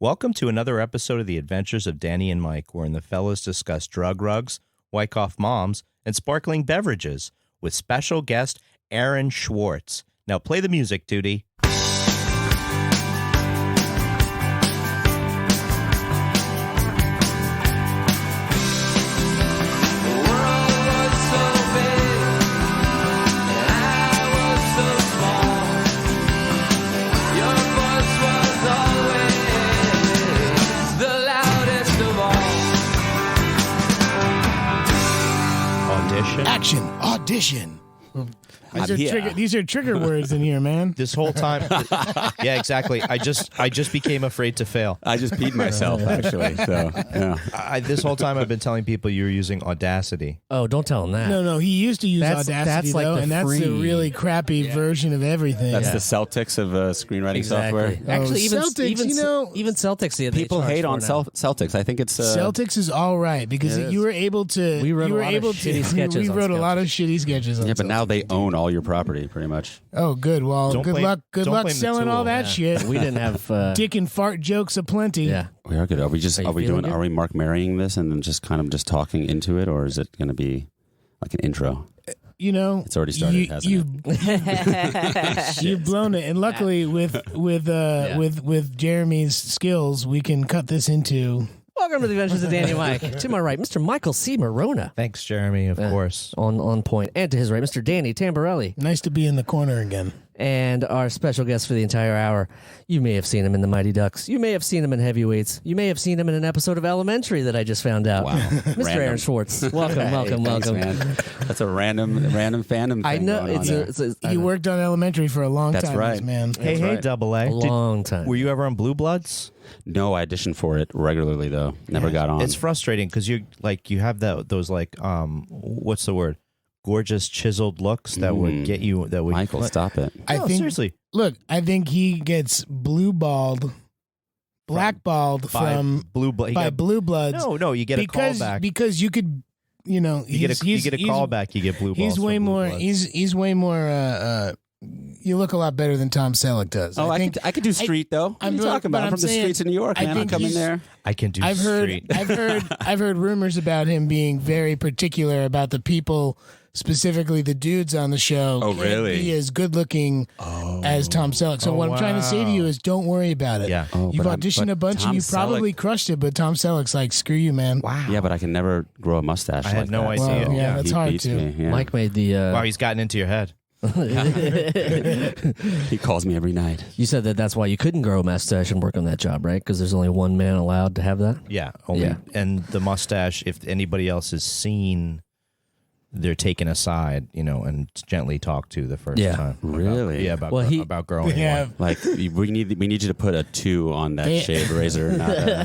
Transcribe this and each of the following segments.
Welcome to another episode of the Adventures of Danny and Mike, wherein the fellas discuss drug rugs, Wyckoff moms, and sparkling beverages with special guest Aaron Schwartz. Now play the music, Tootie. Action, audition. These are trigger words in here, man. This whole time, yeah, exactly. I just became afraid to fail. I just peed myself, actually. So, yeah. This whole time I've been telling people you're using Audacity. Oh, don't tell him that. No, he used to use Audacity, like though, and that's the really crappy version of everything. That's the Celtics of screenwriting software. Actually, even Celtics, even Celtics. People hate on Celtics. I think it's Celtics is all right because you were able to. We wrote a lot of shitty sketches. We wrote a lot of shitty sketches. Yeah, but now they own all your property, pretty much. Oh, good. Well, good luck selling all that shit. We didn't have dick and fart jokes aplenty. Yeah, we are good. Are we Mark marrying this and then just kind of just talking into it, or is it going to be like an intro? You know, it's already started. You've blown it, and luckily with Jeremy's skills, we can cut this into. Welcome to the Adventures of Danny and Mike. To my right, Mr. Michael C. Morona. Thanks, Jeremy, of course. On point. And to his right, Mr. Danny Tamborelli. Nice to be in the corner again. And our special guest for the entire hour, you may have seen him in the Mighty Ducks. You may have seen him in Heavyweights. You may have seen him in an episode of Elementary that I just found out. Wow. Mr. Aaron Schwartz. Welcome. Thanks, man. That's a random fandom thing. I know. He worked on Elementary for a long time. That's right. Man. Hey, Double A. A long time. Were you ever on Blue Bloods? No, I auditioned for it regularly though. Never got on. It's frustrating because you have those what's the word? Gorgeous chiseled looks that would get you. That would Michael, stop it. I think seriously. Look, I think he gets blackballed from Blue Bloods. No, you get a callback because you could, you get a callback. You get blue balls. He's way more. He's way more. You look a lot better than Tom Selleck does. Oh, I could do street though. What are you talking about? I'm from the streets of New York, man. I'm coming there. I can do street. I've heard rumors about him being very particular about the people, specifically the dudes on the show. Oh, really? Be as good looking as Tom Selleck. So what I'm trying to say to you is, don't worry about it. Yeah. You've auditioned a bunch and you probably crushed it, but Tom Selleck's like, screw you, man. Wow. Yeah, but I can never grow a mustache. I had no idea. Well, yeah, that's hard to. Yeah. Mike made the. Wow, he's gotten into your head. He calls me every night. You said that's why you couldn't grow a mustache and work on that job, right? Because there's only one man allowed to have that. Yeah, only. Yeah. And the mustache, if anybody else is seen, they're taken aside, and gently talked to the first time. Really? About growing one. Like we need you to put a 2 on that shave razor.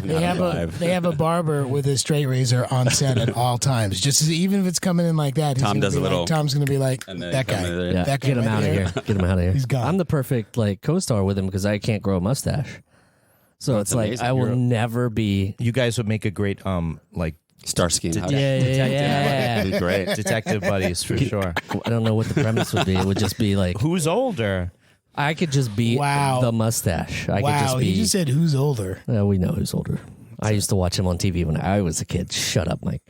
They have a barber with a straight razor on set at all times. Even if it's coming in like that, Tom's going to be like, that guy. That guy. Get him out of here. Get him out of here. He's gone. I'm the perfect co-star with him because I can't grow a mustache. So it's like amazing. I will never be. You guys would make a great Starsky and Hutch. Yeah. Be great. Detective buddies for sure. I don't know what the premise would be. It would just be like, who's older? I could just be the mustache. He just said who's older. We know who's older. I used to watch him on TV when I was a kid. Shut up, Mike.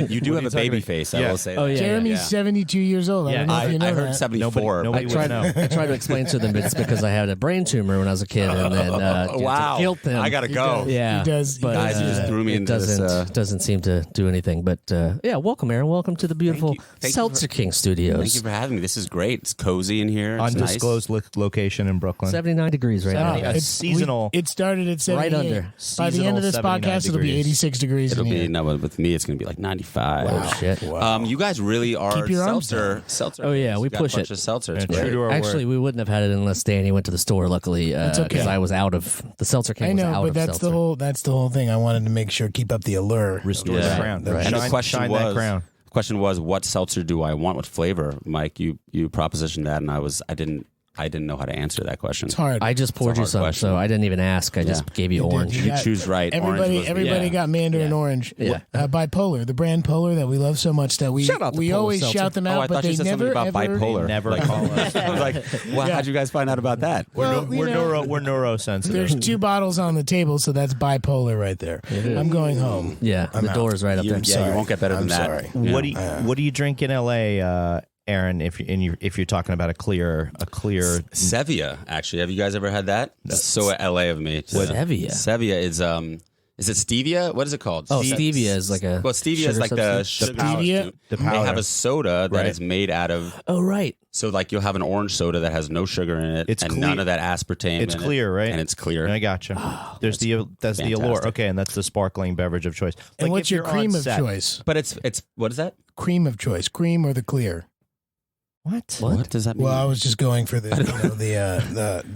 You do have a baby face, I will say. Oh, yeah, Jeremy's 72 years old. Yeah. I heard 74. Nobody would know. I tried to explain to them that it's because I had a brain tumor when I was a kid, and then to guilt them. I gotta go. Yeah, he does. But guys, you just threw me into this. Doesn't seem to do anything. But welcome, Aaron. Welcome to the beautiful Seltzer King Studios. Thank you for having me. This is great. It's cozy in here. It's undisclosed location in Brooklyn. 79 degrees right now. It's seasonal. It started at 78. Right under. By the end of this podcast, it'll be 86 degrees. It'll be with me. It's gonna be like 95. Wow. Shit. Wow. You guys really are Keep your arms seltzer. Oh yeah, we push it. Seltzer. It's True great. to our Actually, word. we wouldn't have had it unless Danny went to the store. Luckily, because I was out of the Seltzer King. I know, was out but of that's seltzer. that's the whole thing. I wanted to make sure keep up the allure. Restore the crown. Right. And the question that crown. question was, what seltzer do I want? What flavor? Mike, you propositioned that, and I I didn't know how to answer that question. It's hard. I just poured you some, so I didn't even ask. I just gave you orange. You choose right. Everybody got Mandarin orange. Yeah. Bipolar, the brand Polar that we love so much that we always Seltzer. shout them out, I but thought they you said never something about bipolar. Never call us. I was like, well, how'd you guys find out about that? Well, we're neurosensitive. There's 2 bottles on the table, so that's bipolar right there. I'm going home. Yeah, the door is right up there. Yeah, you won't get better than that. Sorry. Yeah. What do you drink in L.A., Aaron? If you're talking about a clear Sevilla, actually, have you guys ever had that? That's so LA of me. Sevilla. Sevilla is it stevia? What is it called? Oh, stevia is like a stevia is like the stevia. The They powder. have a soda that is made out of. Oh, right. So like you'll have an orange soda that has no sugar in it, It's and clear. none of that aspartame. It's in clear, it, right? And it's clear. I gotcha. That's the allure. fantastic. Okay, and that's the sparkling beverage of choice. And Like, what's if your you're cream on of set- choice? But it's what is that? Cream of choice. Cream or the clear? What does that mean? Well, I was just going for the steroids.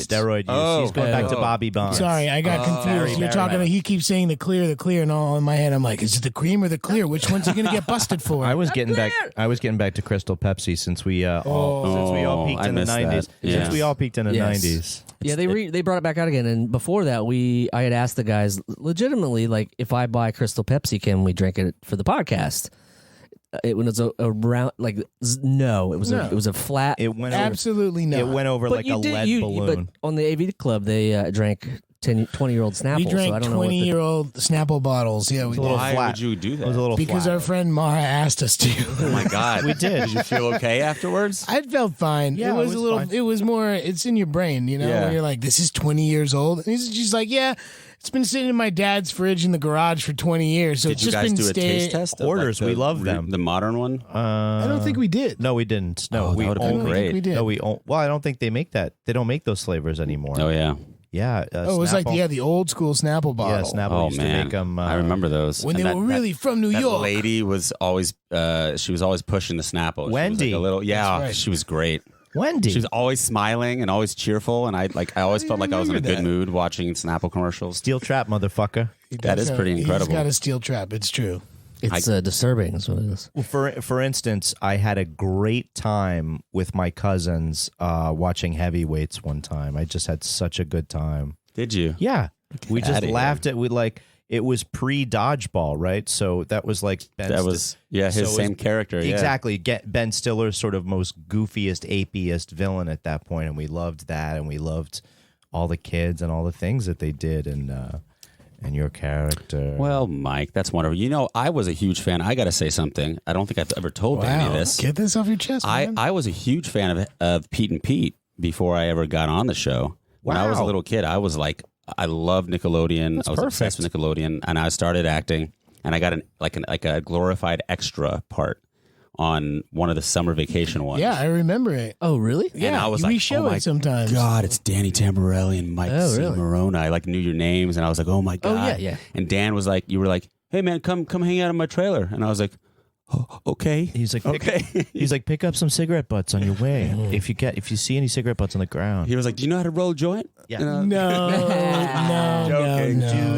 Steroid use. Oh. He's going back to Bobby Bonds. Sorry, I got confused. You're talking. He keeps saying the clear, and all in my head, I'm like, is it the cream or the clear? Which one's he going to get busted for? I was getting back to Crystal Pepsi since we all peaked I in the missed 90s. that. Yeah. Since we all peaked in the Yes. 90s. Yeah, they brought it back out again, and before that, I had asked the guys legitimately, like, if I buy Crystal Pepsi, can we drink it for the podcast? It was a round, like, no, it was a flat. It went absolutely no. It went over But like you a did- lead you- balloon. But on the AV Club, they drank 20-year-old Snapple. We so I drank don't know what 20-year-old Snapple bottles. Yeah, we a little did. Why flat. would you do that? It was a little Because flat. our friend Mara asked us to. Oh my god, We did. Did you feel okay afterwards? I felt fine. Yeah, it was it a was little. fine. It was more. It's in your brain, you know. Yeah. When you're like, this is 20 years old, and she's like, yeah, it's been sitting in my dad's fridge in the garage for 20 years. So Did it's you just guys been do a staying. taste test? of, Orders, like, we love them. The modern one. I don't think we did. No, we didn't. No, Oh, that we would've been I don't only. great. think we did. No, well, I don't think they make that. They don't make those flavors anymore. Oh yeah. Yeah. Oh, it was like the old school Snapple bottle. Yeah, Snapple Oh used to man, make them. I remember those. When And they were really from New that York. lady was always she was always pushing the Snapple. Wendy. She was like a little, yeah, That's right. she was great. Wendy. She was always smiling and always cheerful, and I always felt like I was in a good mood watching Snapple commercials. Steel trap, motherfucker. He That does is have- pretty incredible. He's got a steel trap. It's true. It's disturbing. Is what it is. Well, for instance, I had a great time with my cousins watching Heavyweights one time. I just had such a good time. Did you? Yeah, we just outta here. laughed at it was pre dodgeball, right? So that was like That was his so it was- same character. Yeah. Exactly. Get Ben Stiller's sort of most goofiest, apiest villain at that point, and we loved that, and we loved all the kids and all the things that they did, and your character. Well, Mike, that's wonderful. You know, I was a huge fan. I got to say something. I don't think I've ever told any of this. Get this off your chest, man. I was a huge fan of Pete and Pete before I ever got on the show. When I was a Wow. little kid, I was like, I loved Nickelodeon. I was obsessed with Nickelodeon, and I started acting. And I got a glorified extra part on one of the summer vacation ones. Yeah, I remember it. Oh, really? Yeah, I was we like, show oh my it sometimes. God, it's Danny Tamborelli and Mike Oh, C. really? Morona. I like knew your names, and I was like, oh my God. Oh, yeah. And Dan was like, you were like, hey man, come hang out in my trailer. And I was like, oh, okay. He's like, okay. He's like, pick up some cigarette butts on your way. If you see any cigarette butts on the ground. He was like, do you know how to roll a joint? Yeah. And I- No.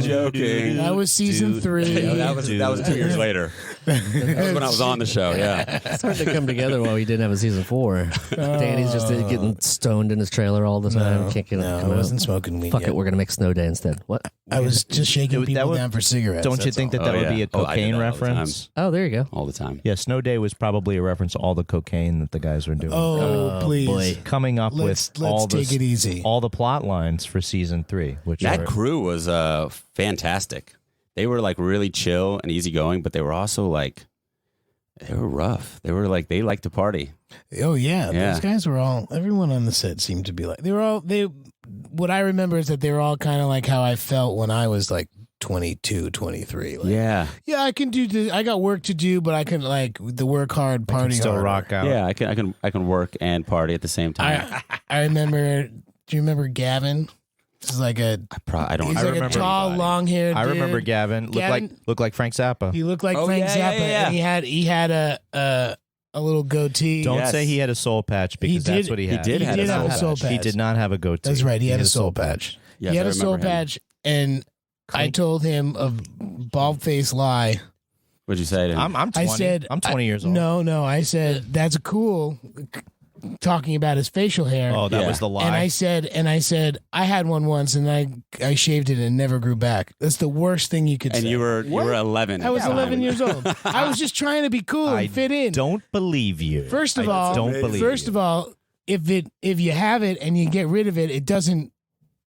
Joking. That was season 3. Yeah, that was 2 years later. That was when I was on the show. Yeah. It's hard to come together while we didn't have a season 4. Danny's just getting stoned in his trailer all the time. Can't get No, come I out. wasn't smoking weed Fuck yet. it, we're gonna make Snow Day instead. What? I was just shaking That people would- down for cigarettes. Don't you that's think all. that Oh, would be yeah. a Oh, I did cocaine that all the time. reference? Oh, there you go. All the time. Yeah, Snow Day was probably a reference to all the cocaine that the guys were doing. Oh, please. boy. Coming up Let's with all take it easy. all the plot lines for season 3, which That are, crew was fantastic. They were like really chill and easygoing, but they were also like, they were rough. They were like, they liked to party. Oh yeah, Yeah. those guys were all. Everyone on the set seemed to be like they were all. What I remember is that they were all kind of like how I felt when I was like 22, 23. Like, Yeah. yeah, I can do this. I got work to do, but I can like the work hard, I can party still harder. rock out. Yeah, I can work and party at the same time. I remember. Do you remember Gavin? This is like a. I don't. He's I like a remember tall, anybody. long-haired. I dude. remember Gavin. Looked like Frank Zappa. He looked like Oh, Frank yeah, Zappa, yeah. and he had a little goatee. Don't Yes. say he had a soul patch because He that's did- what he he had. did have a soul patch. He did not have a goatee. That's right. He had a soul patch. Yes, he had I a soul remember him. patch, and I told him a bald faced lie. What'd you say to him? I'm 20. I said I'm 20 years old. No, I said that's cool. talking about his facial hair. Oh, that was the lie. And I said, I had one once, and I shaved it and it never grew back. That's the worst thing you could say. And you were 11. I was 11 years old. I was just trying to be cool and fit in. Don't believe you. First of all, if you have it and you get rid of it, it doesn't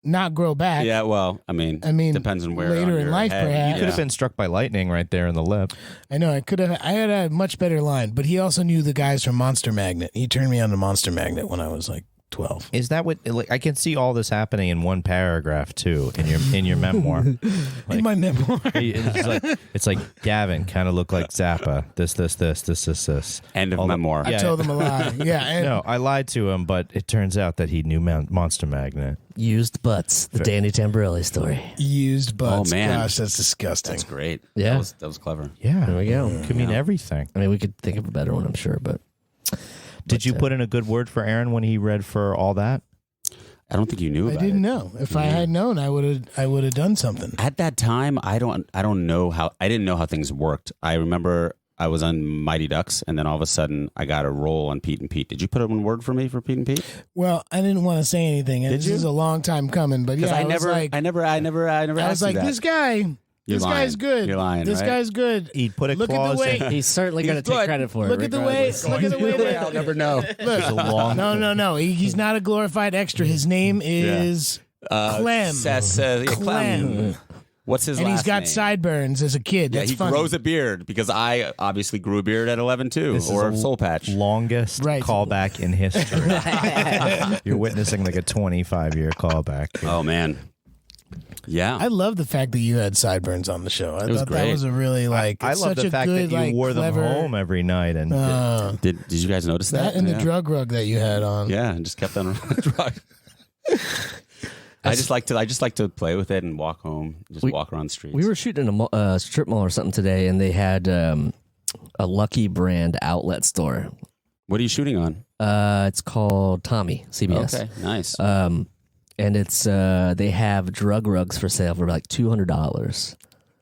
not grow back. Yeah, well, I mean, depends on where later on in life, head. perhaps. You could have been struck by lightning right there in the lip. I know. I had a much better line, but he also knew the guys from Monster Magnet. He turned me on to Monster Magnet when I was like 12. Is that what? Like, I can see all this happening in one paragraph too in your memoir. In my memoir, it's like Gavin kind of looked like Zappa. This. End of memoir. I told him a lie. Yeah. No, I lied to him, but it turns out that he knew Monster Magnet. Used butts. The Danny Tamborelli story. Used butts. Oh man, gosh, that's disgusting. That's great. Yeah, that was clever. Yeah, there we go. Could mean everything. I mean, we could think of a better one, I'm sure, but. Did you put in a good word for Aaron when he read for all that? I don't think you knew about it. I didn't know. If I had known, I would have done something. At that time, I didn't know how things worked. I remember I was on Mighty Ducks, and then all of a sudden I got a role on Pete and Pete. Did you put in a word for me for Pete and Pete? Well, I didn't want to say anything. This is a long time coming, but yeah, I never I was like, this guy. This guy's good. You're lying, this right? guy's good. He'd put a Look clause at the way in. He's certainly going to take credit for it. Look at the way. I'll never know. Look, no. He's not a glorified extra. His name is Clem. Clem. What's his last name? And he's got sideburns as a kid. That's funny. Grows a beard because I obviously grew a beard at 11 too, or a soul patch. Longest callback in history. You're witnessing like a 25-year callback. Oh man. Yeah, I love the fact that you had sideburns on the show. I thought great. that was a really I love the fact that you wore them home every night. And did you guys notice that? And the drug rug that you had on. Yeah, and just kept on drug. I just like to play with it and walk home, walk around the streets. We were shooting in a strip mall or something today, and they had a Lucky brand outlet store. What are you shooting on? It's called Tommy CBS. Okay, nice. And it's they have drug rugs for sale for like $200.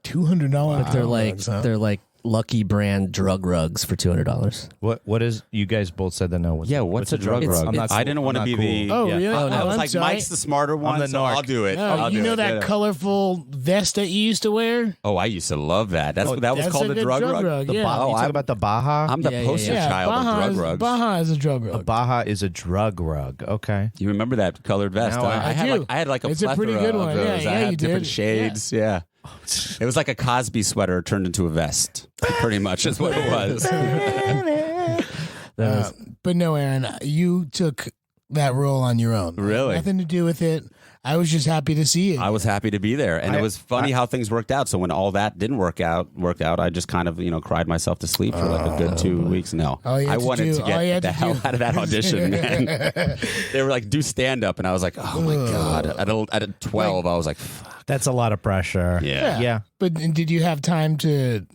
$200. They're like Lucky brand drug rugs for $200. What is? You guys both said that no. What's a drug rug? I didn't want to be the. Oh really? I was I'm like, sorry. Mike's the smarter one, so I'll do it. You know that colorful vest that you used to wear? Oh, I used to love that. That was called a drug rug. Yeah. You talking about the Baja? I'm the poster child of drug rugs. Baja is a drug rug. A Baja is a drug rug. Okay. You remember that colored vest? No, I had like a it's a pretty plethora good one. of those. Yeah, I had you different did. shades. Yeah. It was like a Cosby sweater turned into a vest. Pretty much is what it was. But no, Aaron, you took that role on your own. Really? Nothing to do with it. I was just happy to see it. I was happy to be there, and it was funny how things worked out. So when all that didn't work out, I just kind of cried myself to sleep for like a good 2 weeks. No, I wanted to get the hell out of that audition, man. They were like, do stand up, and I was like, oh my god. At 12, I was like, fuck. That's a lot of pressure. Yeah. But did you have time to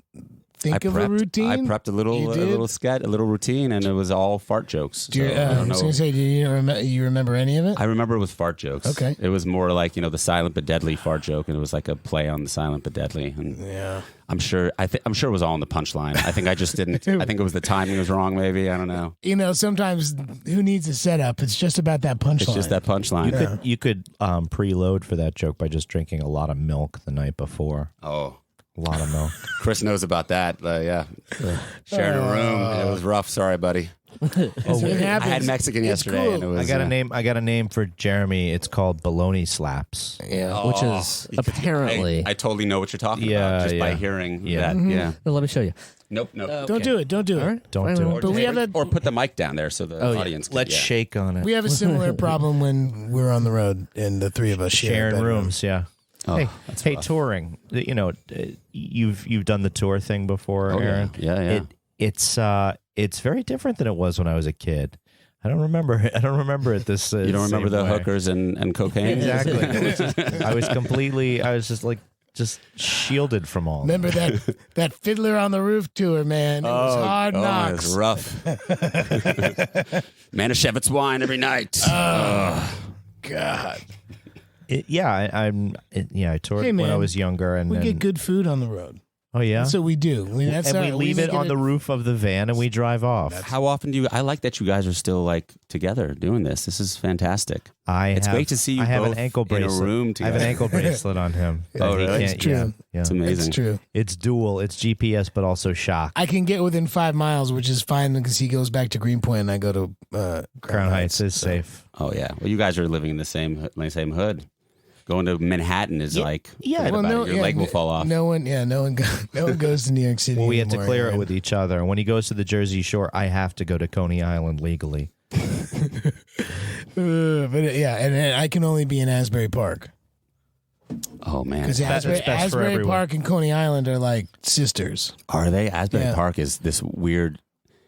think of a routine? I prepped a little sketch, a little routine, and it was all fart jokes. I was going to say, do you remember any of it? I remember it was fart jokes. Okay. It was more like, the silent but deadly fart joke, and it was like a play on the silent but deadly. And yeah. I'm sure it was all in the punchline. I think I just didn't. I think it was the timing was wrong. Maybe I don't know. Sometimes who needs a setup? It's just about that punchline. It's just that punchline. You could preload for that joke by just drinking a lot of milk the night before. Oh. A lot of milk. Chris knows about that. Yeah. Sharing a room. And it was rough. Sorry, buddy. I had Mexican yesterday. Cool. And it was, I got a name for Jeremy. It's called Bologna Slaps. Yeah. Which is apparently... I totally know what you're talking about just by hearing that. Mm-hmm. Yeah. Well, let me show you. Nope. Don't do it. Don't do it. Right. Don't do it. But we have or put the mic down there so the audience can. Let's shake on it. We have a similar problem when we're on the road and the three of us sharing rooms. Yeah. Oh, hey, touring. You've done the tour thing before, Aaron. Yeah. It's very different than it was when I was a kid. I don't remember it this. You don't remember the way. hookers and cocaine? Exactly. I was just shielded from all. Remember that Fiddler on the Roof tour, man? It was hard knocks. It was rough. Manischewitz wine every night. Oh, God. I toured when I was younger, and we get good food on the road. Oh, yeah? That's what we do. We leave it on the roof of the van and we drive off. How often do you... I like that you guys are still like together doing this. This is fantastic. It's great to see you both an ankle bracelet. in a room together. I have an ankle bracelet on him. Oh, really? It's true. Yeah. It's amazing. It's true. It's dual. It's GPS, but also shock. I can get within 5 miles, which is fine because he goes back to Greenpoint and I go to Crown Heights is safe. Oh, yeah. Well, you guys are living in the same hood. Going to Manhattan is your leg will fall off. No one goes to New York City. Well, we have to clear it with each other. And when he goes to the Jersey Shore, I have to go to Coney Island legally. And I can only be in Asbury Park. Oh man, because Asbury Park and Coney Island are like sisters. Are they? Asbury Park is this weird.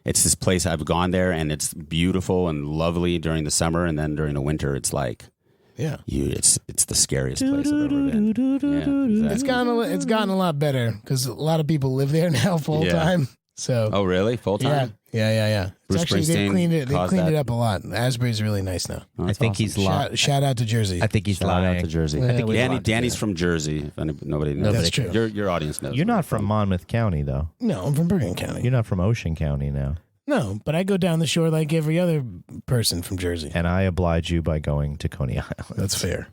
It's this place I've gone there, and it's beautiful and lovely during the summer, and then during the winter, it's like. Yeah, it's the scariest place I've ever been. Yeah, exactly. It's gotten a lot better because a lot of people live there now full time. So really full time? Yeah. It's actually they've cleaned it up a lot. Asbury's really nice now. Oh, I think awesome. he's shout out to Jersey. I think he's lying. Out to Jersey. I think Danny's from Jersey. If nobody knows. That's true. Your audience knows. You're not from Monmouth County though. No, I'm from Bergen County. You're not from Ocean County now. No, but I go down the shore like every other person from Jersey. And I oblige you by going to Coney Island. That's fair.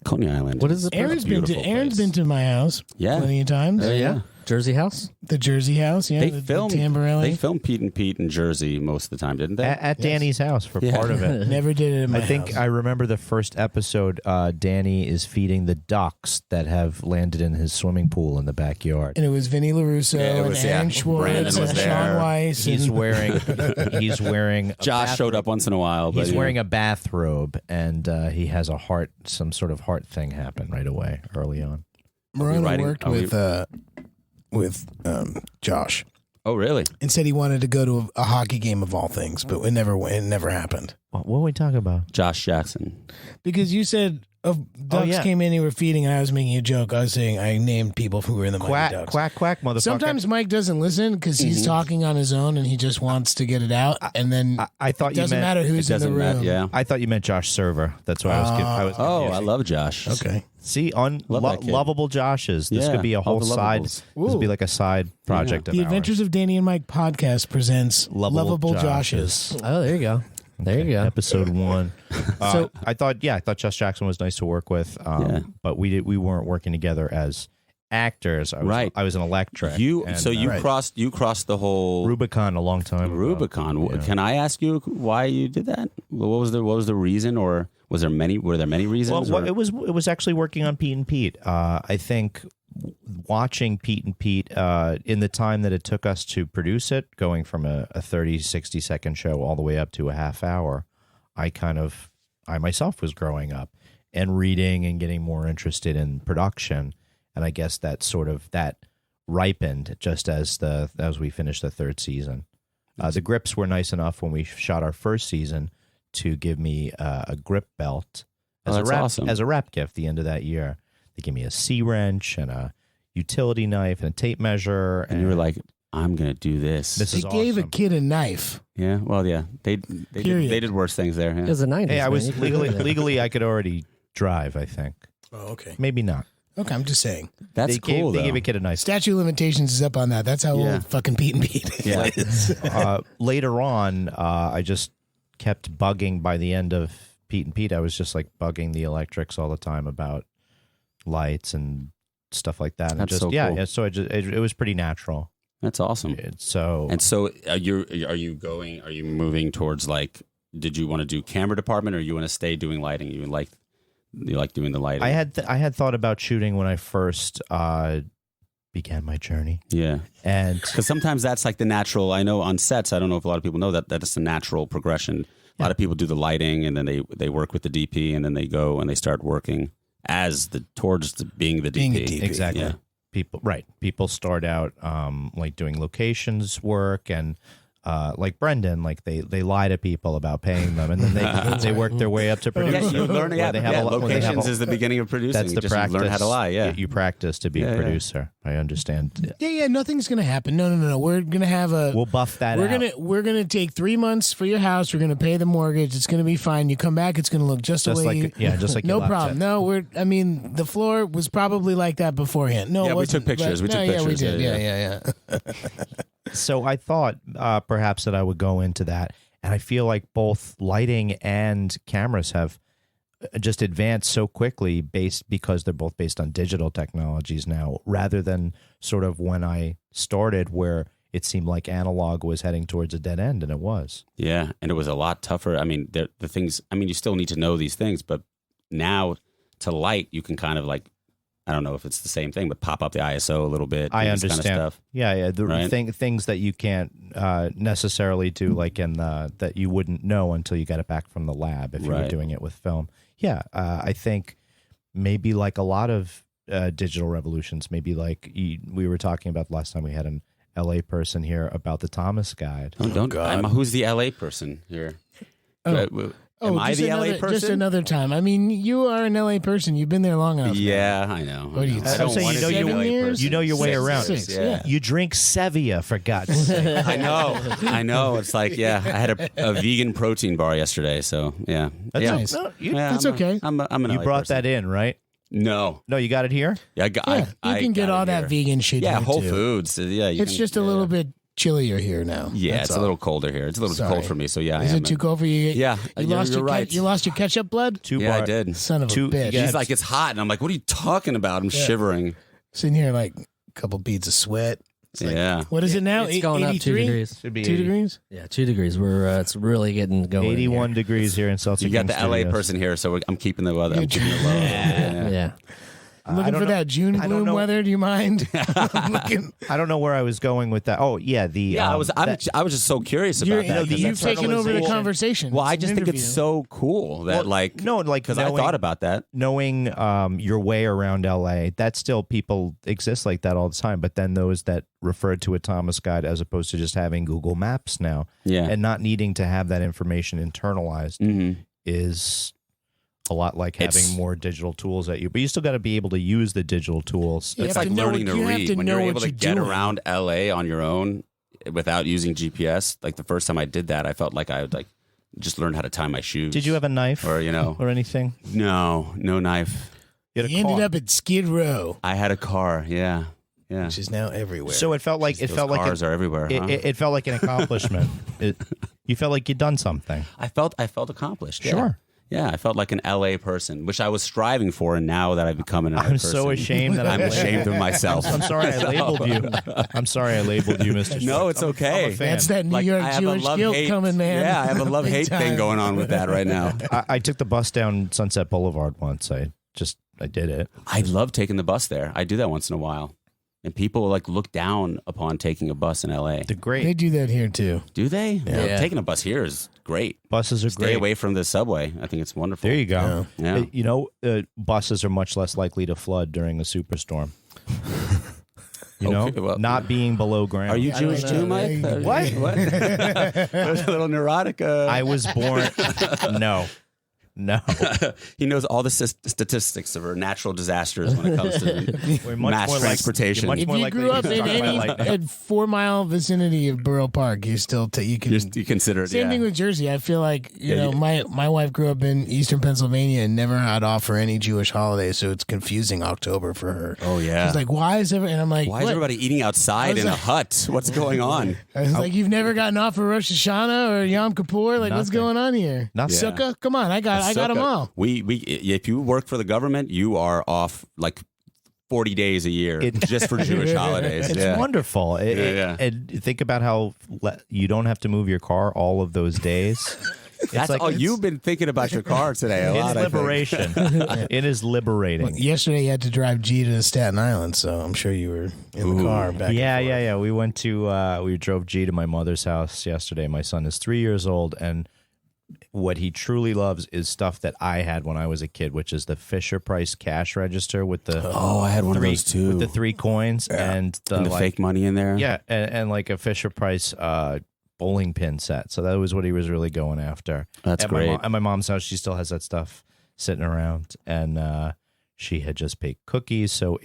Coney Island. What is it? Aaron's been to my house plenty of times. Yeah. Jersey House? The Jersey House, yeah. They filmed Pete and Pete in Jersey most of the time, didn't they? At Danny's house for part of it. Never did it in my house. I remember the first episode, Danny is feeding the ducks that have landed in his swimming pool in the backyard. And it was Vinny LaRusso and Aaron Schwartz and Sean Weiss. He's wearing Josh showed up once in a while. He's wearing a bathrobe, and he has some sort of heart thing happen right away, early on. Morona worked with Josh. Oh, really? And said he wanted to go to a hockey game of all things, but it never happened. What were we talking about? Josh Jackson. Because you said ducks came in, you were feeding, and I was making a joke. I was saying I named people who were in the Mighty Ducks. Quack, motherfucker. Sometimes Mike doesn't listen because he's talking on his own and he just wants to get it out. And then I thought it doesn't matter who's in the room. Yeah. I thought you meant Josh Server. That's why I was I love Josh. Okay. See, lovable Joshes. This could be a whole side. This would be like a side project of The ours. Adventures of Danny and Mike podcast presents Lovable Joshes. Oh, there you go. There you go. Episode 1. So I thought Josh Jackson was nice to work with, but we weren't working together as actors. I was an electric. You crossed the whole Rubicon a long time ago. Rubicon. Yeah. Can I ask you why you did that? What was the reason, or were there many reasons? Well, it was actually working on Pete and Pete. I think watching Pete and Pete in the time that it took us to produce it, going from a 30, 60-second show all the way up to a half hour, I myself was growing up and reading and getting more interested in production. And I guess that ripened just as we finished the third season. The grips were nice enough when we shot our first season to give me a grip belt as a wrap gift at the end of that year. They gave me a C-wrench and a utility knife and a tape measure. And you were like, I'm going to do this. They gave a kid a knife. Yeah, well, yeah. They did worse things there. Yeah. It was a 90s. Hey, I was legally I could already drive, I think. Oh, okay. Maybe not. Okay, I'm just saying. That's cool, They gave a kid a nice... Statute of limitations is up on that. That's how old fucking Pete and Pete is. Later on, I just kept bugging by the end of Pete and Pete. I was just like bugging the electrics all the time about lights and stuff like that. That's so cool. So it was pretty natural. That's awesome. So are you moving towards, like, did you want to do camera department, or you want to stay doing lighting? You like doing the lighting? I had thought about shooting when I first began my journey. Yeah. And because sometimes that's like the natural, I know on sets, I don't know if a lot of people know that it's the natural progression. A lot of people do the lighting, and then they work with the DP, and then they go and they start working towards being the DP. Being a DP. Exactly. Yeah. People start out like doing locations work, and like Brendan, like they lie to people about paying them, and then they work their way up to producer. You learn. Locations is the beginning of producing. That's the practice. You learn how to lie. Yeah, you practice to be a producer. I understand. Yeah. Nothing's gonna happen. No. We're gonna have We'll buff that. We're gonna take 3 months for your house. We're gonna pay the mortgage. It's gonna be fine. You come back, it's gonna look just the way. Just like no problem. No, the floor was probably like that beforehand. No, we took pictures. Yeah, we did. Yeah. So I thought perhaps that I would go into that, and I feel like both lighting and cameras have just advanced so quickly because they're both based on digital technologies now, rather than sort of when I started where it seemed like analog was heading towards a dead end, and it was. Yeah, and it was a lot tougher. I mean, the things. I mean, you still need to know these things, but now to light, you can kind of like. I don't know if it's the same thing, but pop up the ISO a little bit. I understand. Kind of stuff. Yeah. Things that you can't necessarily do, like that you wouldn't know until you got it back from the lab if you were doing it with film. Yeah, I think maybe like a lot of digital revolutions, maybe like we were talking about last time we had an LA person here about the Thomas Guide. Who's the LA person here? Am I the LA person? Just another time. I mean, you are an LA person. You've been there long enough. Yeah, I know. What do you I don't say? want to be an LA person. You know your way around. Yeah. You drink Sevilla, for God's sake. I know. It's like, I had a vegan protein bar yesterday, so yeah. That's nice. That's okay. I'm an you LA brought person. that in, right? No, you got it here? Yeah, you can get all that vegan shit. Yeah, here Whole too. Foods. Yeah, it's just a little bit chillier here now. Yeah, it's a little colder here. It's a little cold for me. So yeah, is it too cold for you? Yeah, you're right. You lost your ketchup blood. I did. Son of a bitch. He's like, it's hot, and I'm like, what are you talking about? I'm shivering. Sitting here like a couple beads of sweat. Like, what is it now? It's going 83? Up 2 degrees. Should be 2 degrees. Yeah, 2 degrees. It's really getting going. 81 degrees here in Celtic. You got the LA person here, so I'm keeping the weather. I'm keeping the low. Yeah. Looking for that June gloom weather? Do you mind? I don't know where I was going with that. Oh yeah, I was just so curious about that. You've taken over the conversation. Well, I just think it's so cool that because I thought about that. Knowing your way around LA, that still people exist like that all the time. But then those that refer to a Thomas Guide as opposed to just having Google Maps now, and not needing to have that information internalized is a lot like having more digital tools at you, but you still got to be able to use the digital tools. It's like learning to read. When you're able to get around LA on your own without using GPS, like the first time I did that, I felt like I would like just learn how to tie my shoes. Did you have a knife or anything? No knife. You ended up at Skid Row. I had a car. Yeah. Which is now everywhere. So it felt like cars are everywhere. It felt like an accomplishment. You felt like you'd done something. I felt accomplished. Sure. Yeah, I felt like an LA person, which I was striving for, and now that I've become an LA person. I'm so ashamed that I'm ashamed of myself. I'm sorry I labeled you. I'm sorry I labeled you, Mr. Schwartz. No, it's okay. That's that New York Jewish guilt coming, man. Yeah, I have a love-hate thing going on with that right now. I took the bus down Sunset Boulevard once. I did it. I love taking the bus there. I do that once in a while. And people like look down upon taking a bus in LA. They're great. They do that here too. Do they? Yeah. Taking a bus here is great. Buses are great. Stay away from the subway. I think it's wonderful. There you go. Yeah. Buses are much less likely to flood during a superstorm. Not being below ground. Are you Jewish too, Mike? What? There's a little neurotic. I was born. No. He knows all the statistics of our natural disasters when it comes to mass transportation. If you grew up in any 4 mile vicinity of Borough Park, you still you consider it. Same thing with Jersey. I feel like my wife grew up in Eastern Pennsylvania and never had off for any Jewish holidays, so it's confusing October for her. Oh yeah, she's like, why is everybody eating outside in a hut? What's going on? I was like, you've never gotten off for Rosh Hashanah or Yom Kippur? Like, what's going on here? Sukkah? Come on, I got them all. If you work for the government, you are off like 40 days a year just for Jewish holidays. It's wonderful. And think about how you don't have to move your car all of those days. You've been thinking about your car today a lot. It's liberation. It is liberating. Well, yesterday you had to drive G to Staten Island, so I'm sure you were in the car back. Yeah. We drove G to my mother's house yesterday. My son is 3 years old, and what he truly loves is stuff that I had when I was a kid, which is the Fisher Price cash register with the I had one of those too, with the 3 coins and the fake money in there. Yeah, and like a Fisher Price bowling pin set. So that was what he was really going after. That's great. At my mom's house, she still has that stuff sitting around, and she had just baked cookies. So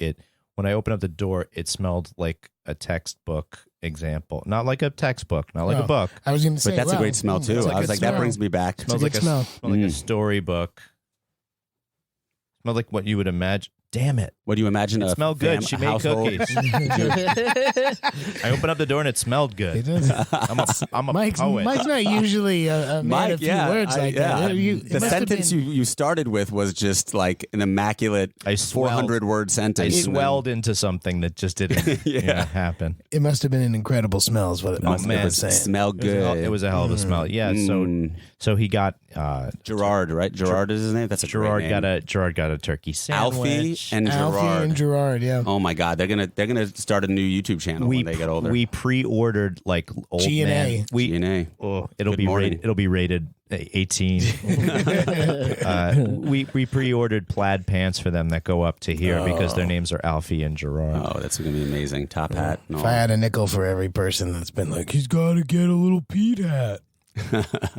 when I opened up the door, it smelled like a textbook example, not like a textbook, not like a book. I was going to say, but that's a great smell too. I was like, that brings me back. It smells like a storybook. Smelled like what you would imagine. Damn it! What do you imagine? It smelled good. She made cookies. I opened up the door and it smelled good. It does. I'm a Mike's poet. not usually a man of few words like that. The sentence you started with was just like an immaculate 400-word sentence. I swelled into something that just didn't happen. It must have been an incredible smell is what it must have been saying. Smelled good. It was a hell of a smell. Yeah, so he got Gerard, right? Gerard is his name? That's a great name. Gerard got a turkey sandwich. Alfie and Gerard, yeah. Oh my God, they're gonna start a new YouTube channel when they get older. We pre-ordered like old G&A. man. It'll be rated 18. We pre-ordered plaid pants for them that go up to here because their names are Alfie and Gerard. Oh, that's gonna be amazing. Top hat. If I had a nickel for every person that's been like, he's got to get a little Pete hat.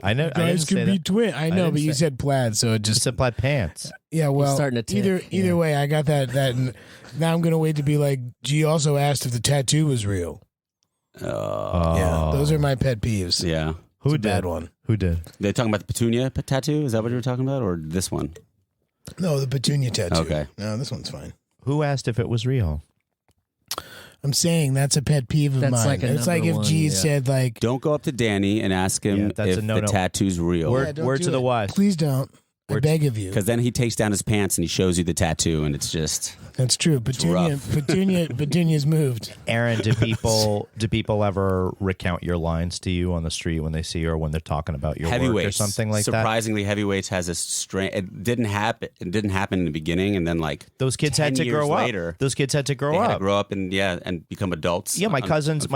I know. Guys can be twin. I know, but you said plaid, so it just said plaid pants. Yeah, well, either way, I got that. And now I'm gonna wait to be like. G also asked if the tattoo was real. Yeah, those are my pet peeves. Yeah, who did bad one? Who did? They talking about the petunia tattoo? Is that what you were talking about, or this one? No, the petunia tattoo. Okay, no, this one's fine. Who asked if it was real? I'm saying that's a pet peeve of mine. It's like if G said like, don't go up to Danny and ask him if the tattoo's real. Word to the wise. Please don't. I beg of you. Because then he takes down his pants and he shows you the tattoo, and it's just that's true. Petunia's moved. Aaron, do people ever recount your lines to you on the street when they see you or when they're talking about your work or something like that? Surprisingly, Heavyweights has a strength. It didn't happen in the beginning, and then like those kids had to grow up. Those kids had to grow up. Had to grow up and become adults. Yeah, my cousins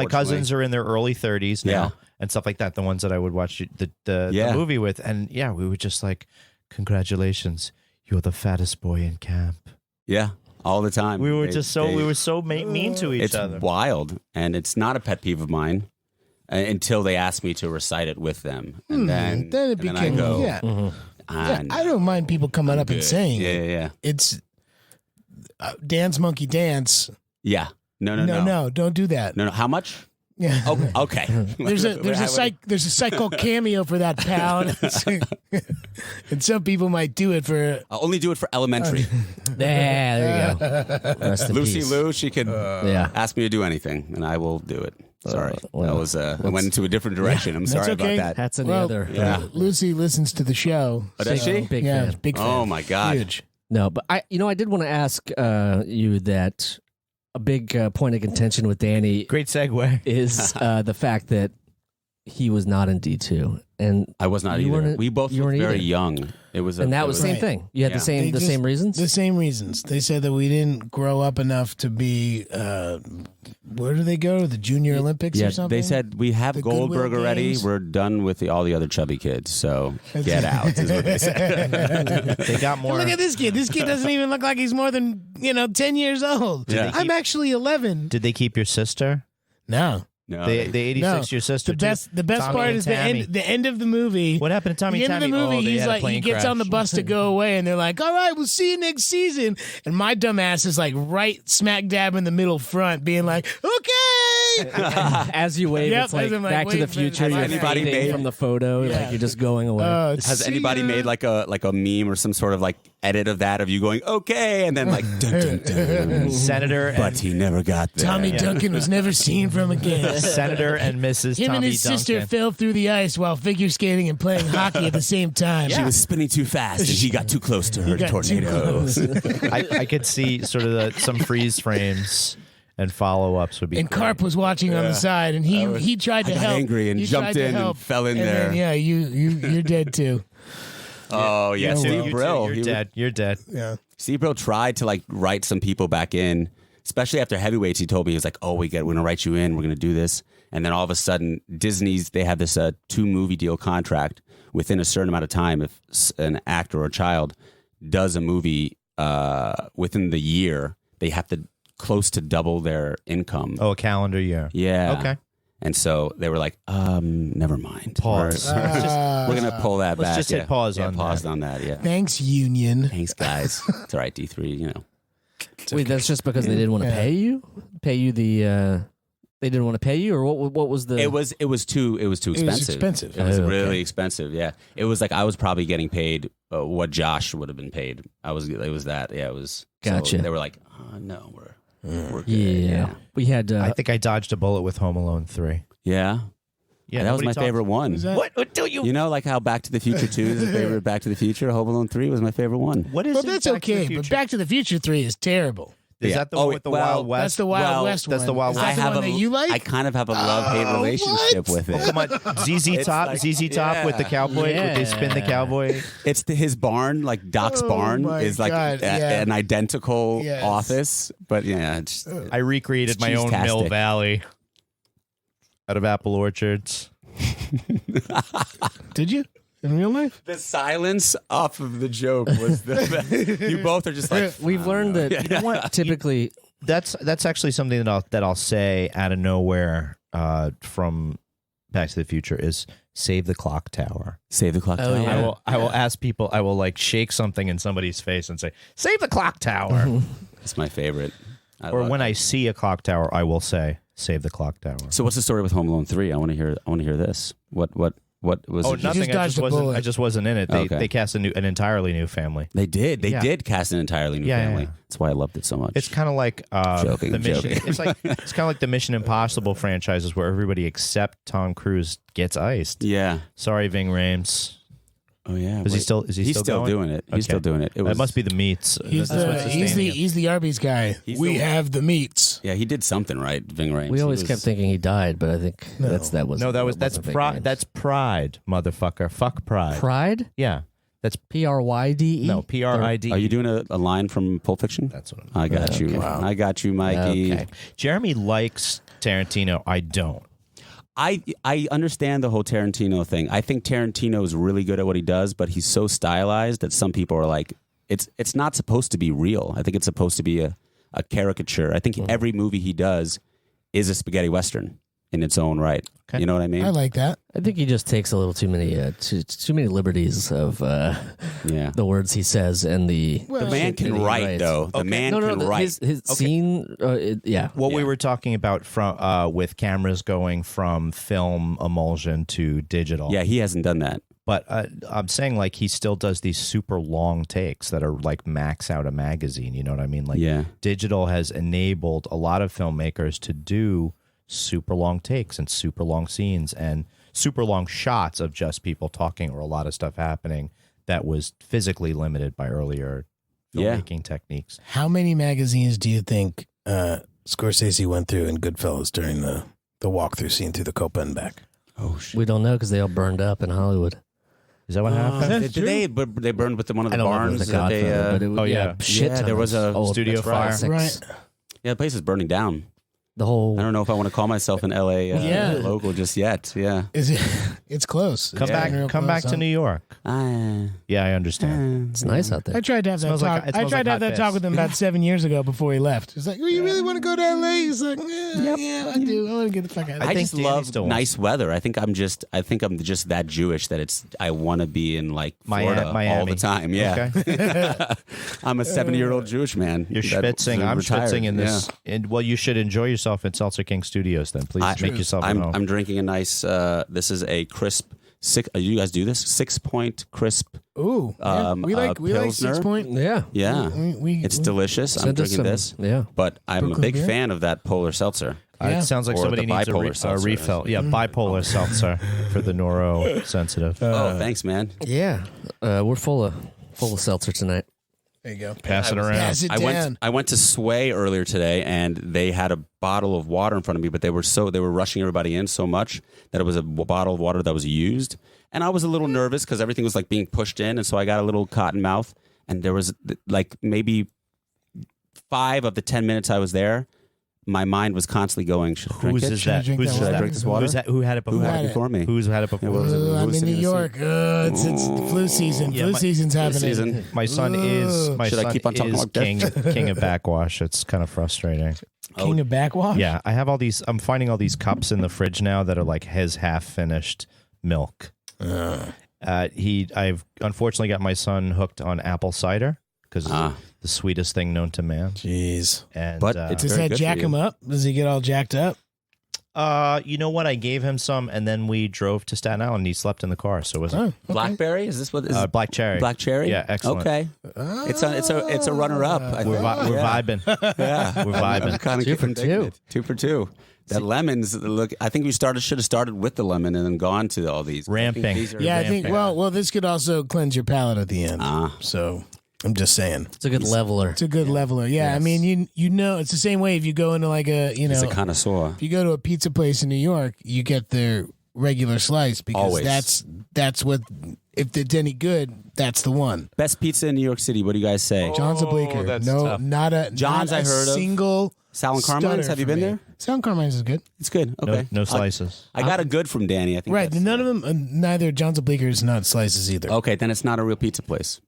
are in their early 30s now and stuff like that. The ones that I would watch the movie with, and we were just like, congratulations, you're the fattest boy in camp. Yeah, all the time. We were so mean to each other. It's wild, and it's not a pet peeve of mine until they ask me to recite it with them, and then it became. I go, I don't mind people coming up and saying, yeah. It's dance monkey dance. Yeah, no, don't do that. No, how much? Yeah. Oh, okay. There's a psycho cameo for that, pal. And some people might do it for. I'll only do it for elementary. There you go. Lucy Lou, she could ask me to do anything, and I will do it. Sorry, that was I went into a different direction. I'm sorry about that. That's another. Lucy listens to the show. Oh, does she? Big fan. Big fan. Oh my God, huge. No, but I did want to ask you that. A big point of contention with Danny. Great segue. Is the fact that he was not in D2, and I was not either. We both were very young. It was, and that was the same thing. You had the same reasons. The same reasons. They said that we didn't grow up enough to be. Where do they go? The Junior Olympics or something? They said we have Goldberg already. We're done with all the other chubby kids. So get out. Is what they said. They got more. Look at this kid. This kid doesn't even look like he's more than 10 years old. I'm actually 11. Did they keep your sister? No. No, the 86 your sister. The best part is the end of the movie. What happened to Tommy and Tammy? The end of the movie, he gets on the bus to go away, and they're like, "All right, we'll see you next season." And my dumb ass is like right smack dab in the middle front, being like, "Okay." As you wave, it's like Back to the Future. You're fading from the photo, like you're just going away. Has anybody made like a meme or some sort of like edit of that of you going okay, and then like dun, dun, dun. Senator, but he never got there. Tommy Duncan was never seen from again. Senator and Mrs. Him Tommy and his Duncan. sister fell through the ice while figure skating and playing hockey at the same time. She was spinning too fast, and he got too close to her tornado. I could see sort of some freeze frames. And follow-ups would be. And Carp was watching on the side, and he tried to help. Got angry and jumped in and fell in there. Then, you're dead too. Oh yeah, Steve Brill. You're dead. You're dead. Yeah. Steve Brill tried to like write some people back in, especially after Heavyweights. He told me, he was like, "Oh, we're gonna write you in. We're gonna do this." And then all of a sudden, they have this 2-movie deal contract. Within a certain amount of time, if an actor or a child does a movie within the year, they have to close to double their income. Oh, a calendar year. Yeah. Okay. And so they were like, never mind. Pause. We're going to pull that back. Let's just hit pause on pause that. on that, yeah. Thanks, Union. Thanks, guys. It's all right, D3, you know. Wait, that's just because they didn't want to pay you? Pay you the... They didn't want to pay you, or what was the? It was too expensive. It was expensive. It was really expensive. Yeah, it was like I was probably getting paid what Josh would have been paid. It was that. Yeah, it was. Gotcha. So they were like, no, we're good. Yeah. We had. I think I dodged a bullet with Home Alone 3. Yeah. Yeah, that was my favorite one. What do you? You know, like how Back to the Future 2 is a favorite. Back to the Future, Home Alone 3 was my favorite one. What is? Well, that's okay, but Back to the Future 3 is terrible. Is that the one with the Wild West? That's the Wild West one. That's the Wild West. Is that the one that you like? I kind of have a love-hate relationship with it. Come on, ZZ Top, like, ZZ Top with the cowboy. Yeah. They spin the cowboy. It's his barn, like Doc's barn, my is like God, an identical Yes. office. But yeah, I recreated my own cheese-tastic. Mill Valley out of apple orchards. Did you? In real life? the silence off of the joke was the best. You both are just like, we've learned that you know what? Typically, That's actually something that I'll say out of nowhere from Back to the Future is save the clock tower. save the clock. Oh, tower. yeah. I will ask people. I will like shake something in somebody's face and say save the clock tower. It's my favorite. Or when I see a clock tower, I will say save the clock tower. So what's the story with Home Alone 3? I want to hear this. What was Oh, it? nothing. just dodged a bullet. I just wasn't in it. They cast an entirely new family. They did. They Yeah. did cast an entirely new family. Yeah. That's why I loved it so much. It's kind of like Joking, the Mission. joking. It's kind of like the Mission Impossible franchises where everybody except Tom Cruise gets iced. yeah. Sorry, Ving Rhames. Oh yeah. Is he still? Is he He's still going? doing it. He's Okay. still doing it. That must be the meats. He's That's what's sustaining it. the Arby's guy. He's We the- have the meats. Yeah, he did something right, Ving Rhames. we always He was- kept thinking he died, but I think that's pride. That's pride, motherfucker. Fuck pride. Pride. Yeah, that's PRYDE. no PRID. Are you doing a line from Pulp Fiction? That's what I'm. I got you. Wow. I got you, Mikey. Okay. Jeremy likes Tarantino. I don't. I understand the whole Tarantino thing. I think Tarantino is really good at what he does, but he's so stylized that some people are like, it's not supposed to be real. I think it's supposed to be a caricature. I think every movie he does is a spaghetti western in its own right. Okay. You know what I mean? I like that. I think he just takes a little too many too many liberties of Yeah. the words he says and the The man shit can that he write, writes. though. The man can no, write. His scene, yeah. What we Yeah. were talking about from with cameras going from film emulsion to digital. Yeah, he hasn't done that. But I'm saying like he still does these super long takes that are like max out a magazine. You know what I mean? Like Yeah. digital has enabled a lot of filmmakers to do super long takes and super long scenes and super long shots of just people talking or a lot of stuff happening that was physically limited by earlier Yeah. filmmaking techniques. How many magazines do you think Scorsese went through in Goodfellas during the walkthrough scene through the Copa and back? Oh, shit. We don't know because they all burned up in Hollywood. Is that what happened? Did they burned with one of I the don't know if it barns? was the that they, Godfather, but it was, oh, yeah. shit. Yeah, there was a tons. studio that's right. fire. Right. Yeah, the place is burning down. The whole I don't know if I want to call myself an LA Yeah. local just yet. Yeah. Is it? It's close. Come It's back, getting real come close, back to New York. Yeah, I understand. it's nice out there. I tried to have that Smells like- talk. it I smells tried like to have hot that talk piss. with him about 7 years ago before he left. He's like, "Oh, you really want to go to LA?" He's like, "Yeah, I do. I want to get the fuck out of I here." think just Danny love still wants nice weather. I think I'm just that Jewish that I want to be in like Florida all Miami. the time. Yeah. Okay. I'm a 70-year-old Jewish man. You're that schwitzing. I'm retired. schwitzing in this. Yeah. And well, you should enjoy yourself in Seltzer King Studios. Then please make yourself at home. I'm drinking a nice. This is a crisp. You guys do this 6-point crisp. Ooh, yeah. we like Pilsner. 6 Point. Yeah. Yeah, We it's delicious. I'm Send us drinking some- this. Yeah. But I'm Brooklyn a big beer? fan of that polar seltzer. Yeah. It sounds like Or somebody the needs a bipolar seltzer. refill. Yeah, bipolar seltzer for the neuro-sensitive. Oh, thanks, man. Yeah. We're full of seltzer tonight. There you go. Pass it around. Pass it down. I went to Sway earlier today, and they had a bottle of water in front of me, but they were rushing everybody in so much that it was a bottle of water that was used, and I was a little nervous because everything was like being pushed in, and so I got a little cotton mouth, and there was like maybe 5 of the 10 minutes I was there, my mind was constantly going, should I drink Whose it? is Should I that? drink Who's that is Should I water? drink this water? Who had it before? Who had had it before me? Who's had it before? It was- I'm in Who's New in the York. It's flu season. Yeah, Flu my- season's happening. season. My son is. My Should I son keep on talking is like this? king of backwash. It's kind of frustrating. King of backwash? Yeah, I have all these. I'm finding all these cups in the fridge now that are like his half-finished milk. I've unfortunately got my son hooked on apple cider because it's the sweetest thing known to man. Jeez. And but does that jack him up? Does he get all jacked up? You know what? I gave him some, and then we drove to Staten Island. And he slept in the car, so it was blackberry. Is this what is black cherry? Black cherry. Yeah, excellent. Okay, it's a runner up. We're vibing. Yeah, we're vibing. Kind of 2 for 2. 2 for 2. That lemons look. I think we should have started with the lemon and then gone to all these ramping. I think. Well, this could also cleanse your palate at the end. So. I'm just saying. It's a good leveler. It's a good leveler. Yeah, yes. I mean, you know, it's the same way if you go into like He's a connoisseur. If you go to a pizza place in New York, you get their regular slice because Always. that's what, if it's any good, that's the one. Best pizza in New York City. What do you guys say? John's a Bleecker. That's no, tough. not a John's. Not I heard single. Sal and Carmine's. Have you been there? Sal and Carmine's is good. It's good. Okay. No slices. I got a good from Danny. I think. Right. None of them. Neither John's a Bleecker is not slices either. Okay, then it's not a real pizza place.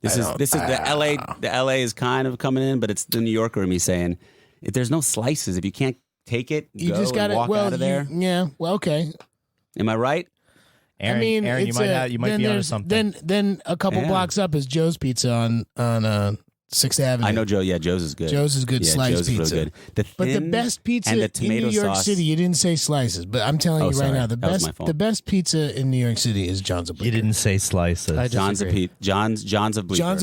This is the LA. The LA is kind of coming in, but it's the New Yorker in me saying, if there's no slices, if you can't take it, you go just got to walk out of there. Yeah. Well, okay. Am I right? Aaron, Aaron, you might be onto something. Then a couple blocks up is Joe's Pizza on 6th Avenue. I know Joe. Yeah, Joe's is good. Joe's is good slice Joe's pizza. Real good. But the best pizza in New York City, you didn't say slices, but I'm telling you right now, the best pizza in New York City is John's a Bleecker. You didn't say slices. John's a Bleecker. John's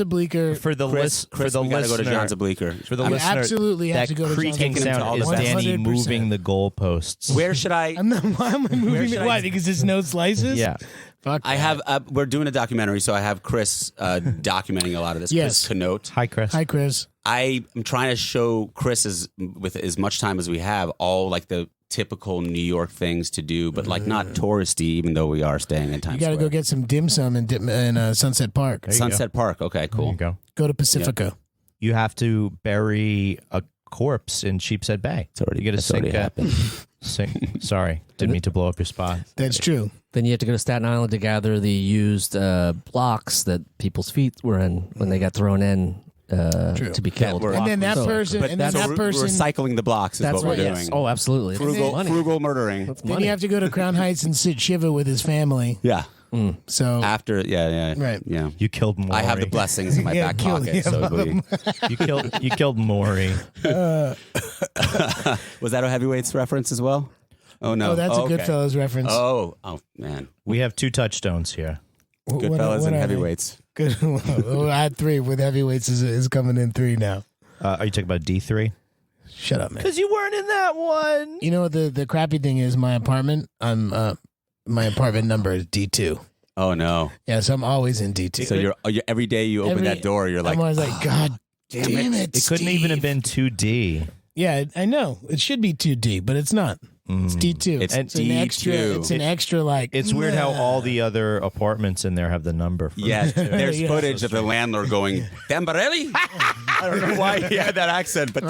a Bleecker. For the listener, we gotta go to John's a Bleecker. For the listener, absolutely have to go to John's a creaking Bleecker. sound is Danny 100%. moving the goalposts. Where should I? Why am I moving it? Why? Because there's no slices? Yeah. Fuck I have. We're doing a documentary, so I have Chris documenting a lot of this. Yes. Chris Canote. Hi, Chris. Hi, Chris. I am trying to show Chris with as much time as we have all like the typical New York things to do, but like not touristy. Even though we are staying in Times You got to Square. go get some dim sum in Sunset Park. Sunset Park. Okay, cool. There you go. Go to Pacifica. You have to bury a corpse in Sheepshead Bay. It's already, you got to sink. Sorry, didn't mean to blow up your spot. That's true. Then you have to go to Staten Island to gather the used blocks that people's feet were in when they got thrown in to be killed. And then that person, we're recycling the blocks is what we're doing. Yes. Oh, absolutely. Frugal murdering. Then you have to go to Crown Heights and sit Shiva with his family. Yeah. So after, right. Yeah. You killed Maury. I have the blessings in my back pocket. So you killed Maury. Was that a Heavyweights reference as well? Oh no. Oh, that's a Goodfellas reference. Oh man. We have 2 touchdowns here. Goodfellas and Heavyweights. Good. I had 3 with Heavyweights is coming in 3 now. Are you talking about D3? Shut up, man. Because you weren't in that one. You know what the crappy thing is? My apartment. My apartment number is D2. Oh no. Yeah, so I'm always in D2. So you're every day you open that door, you're like, I'm always like, God damn it! It couldn't even have been 2D. Yeah, I know. It should be 2D, but it's not. It's D2. It's an D2. extra. It's an extra like. It's weird how all the other apartments in there have the number. Yes, there's footage of the landlord going, Tamborelli? I don't know why he had that accent, but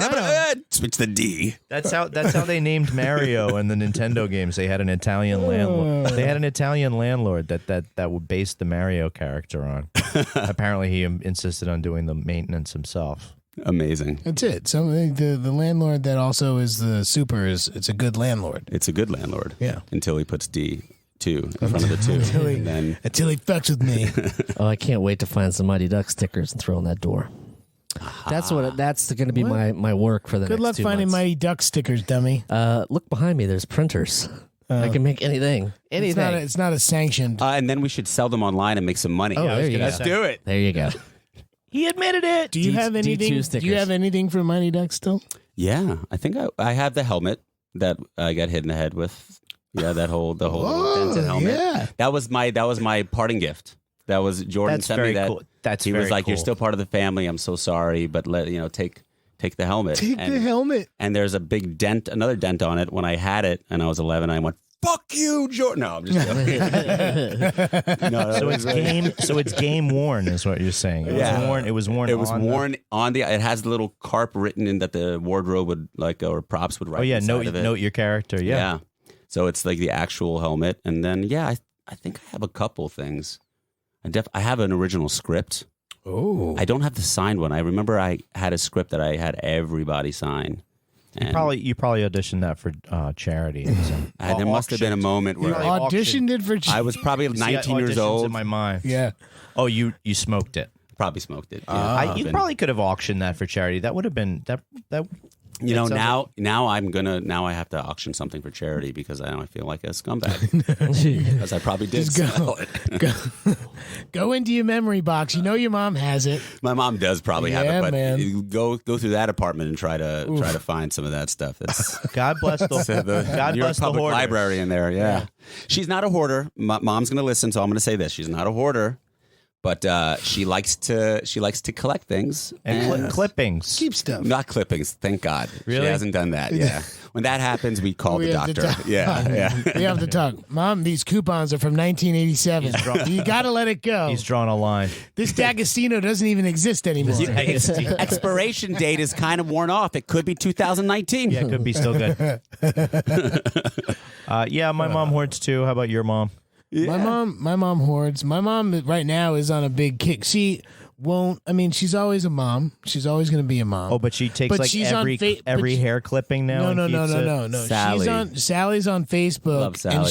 switch the D. That's how they named Mario in the Nintendo games. They had an Italian landlord. They had an Italian landlord that would base the Mario character on. Apparently, he insisted on doing the maintenance himself. Amazing. That's it. So the landlord that also is the super it's a good landlord. It's a good landlord. Yeah. Until he puts D2 in front of the 2. Until he fucks with me. Oh, I can't wait to find some Mighty Duck stickers and throw in that door. That's going to be my work for the Good luck next 2 finding months. Mighty Duck stickers, dummy. Look behind me. There's printers. I can make anything. It's not a sanctioned. And then we should sell them online and make some money. Oh, there you go. Let's do it. There you go. He admitted it. Do you have anything? D2 stickers. Do you have anything for Mighty Duck still? Yeah, I think I have the helmet that I got hit in the head with. Yeah, the whole dented helmet. Yeah. That was my parting gift. That was Jordan That's sent very me that. cool. That's he very was like, cool. "You're still part of the family. I'm so sorry, but take the helmet." Take the helmet. And there's a big dent, another dent on it. When I had it and I was 11, I went, "Fuck you, Jordan." No, I'm just kidding. So it's game worn, is what you're saying. It was worn. It was worn on the. It has the little carp written in that the wardrobe would or props would write. Oh yeah, inside of it. note your character. Yeah. So it's like the actual helmet, and then I think I have a couple things. I have an original script. Oh, I don't have the signed one. I remember I had a script that I had everybody sign. You probably auditioned that for charity. There must have been a moment where I auditioned it for charity. I was probably 19 years old. In my mind. Yeah. Oh, you smoked it. Probably smoked it. You probably could have auctioned that for charity. That would have been that. You know, now I have to auction something for charity because I feel like a scumbag because I probably did sell it. Go into your memory box. You know your mom has it. My mom does probably have it, but man. Go through that apartment and try to find some of that stuff. That's God bless the New York Public Library in there. Yeah, she's not a hoarder. Mom's going to listen, so I'm going to say this: she's not a hoarder. But she likes to collect things and clippings. Keep stuff. Not clippings, thank God. Really? She hasn't done that. Yeah. When that happens, we call the doctor. Yeah. We have to talk. Mom, these coupons are from 1987. You got to let it go. He's drawn a line. This D'Agostino doesn't even exist anymore. Expiration date is kind of worn off. It could be 2019. Yeah, it could be still good. My mom hoards too. How about your mom? Yeah. My mom hoards. My mom right now is on a big kick. She won't. I mean, she's always a mom. She's always going to be a mom. Oh, but she takes every hair clipping now. No. Sally's on Facebook. Love Sally. And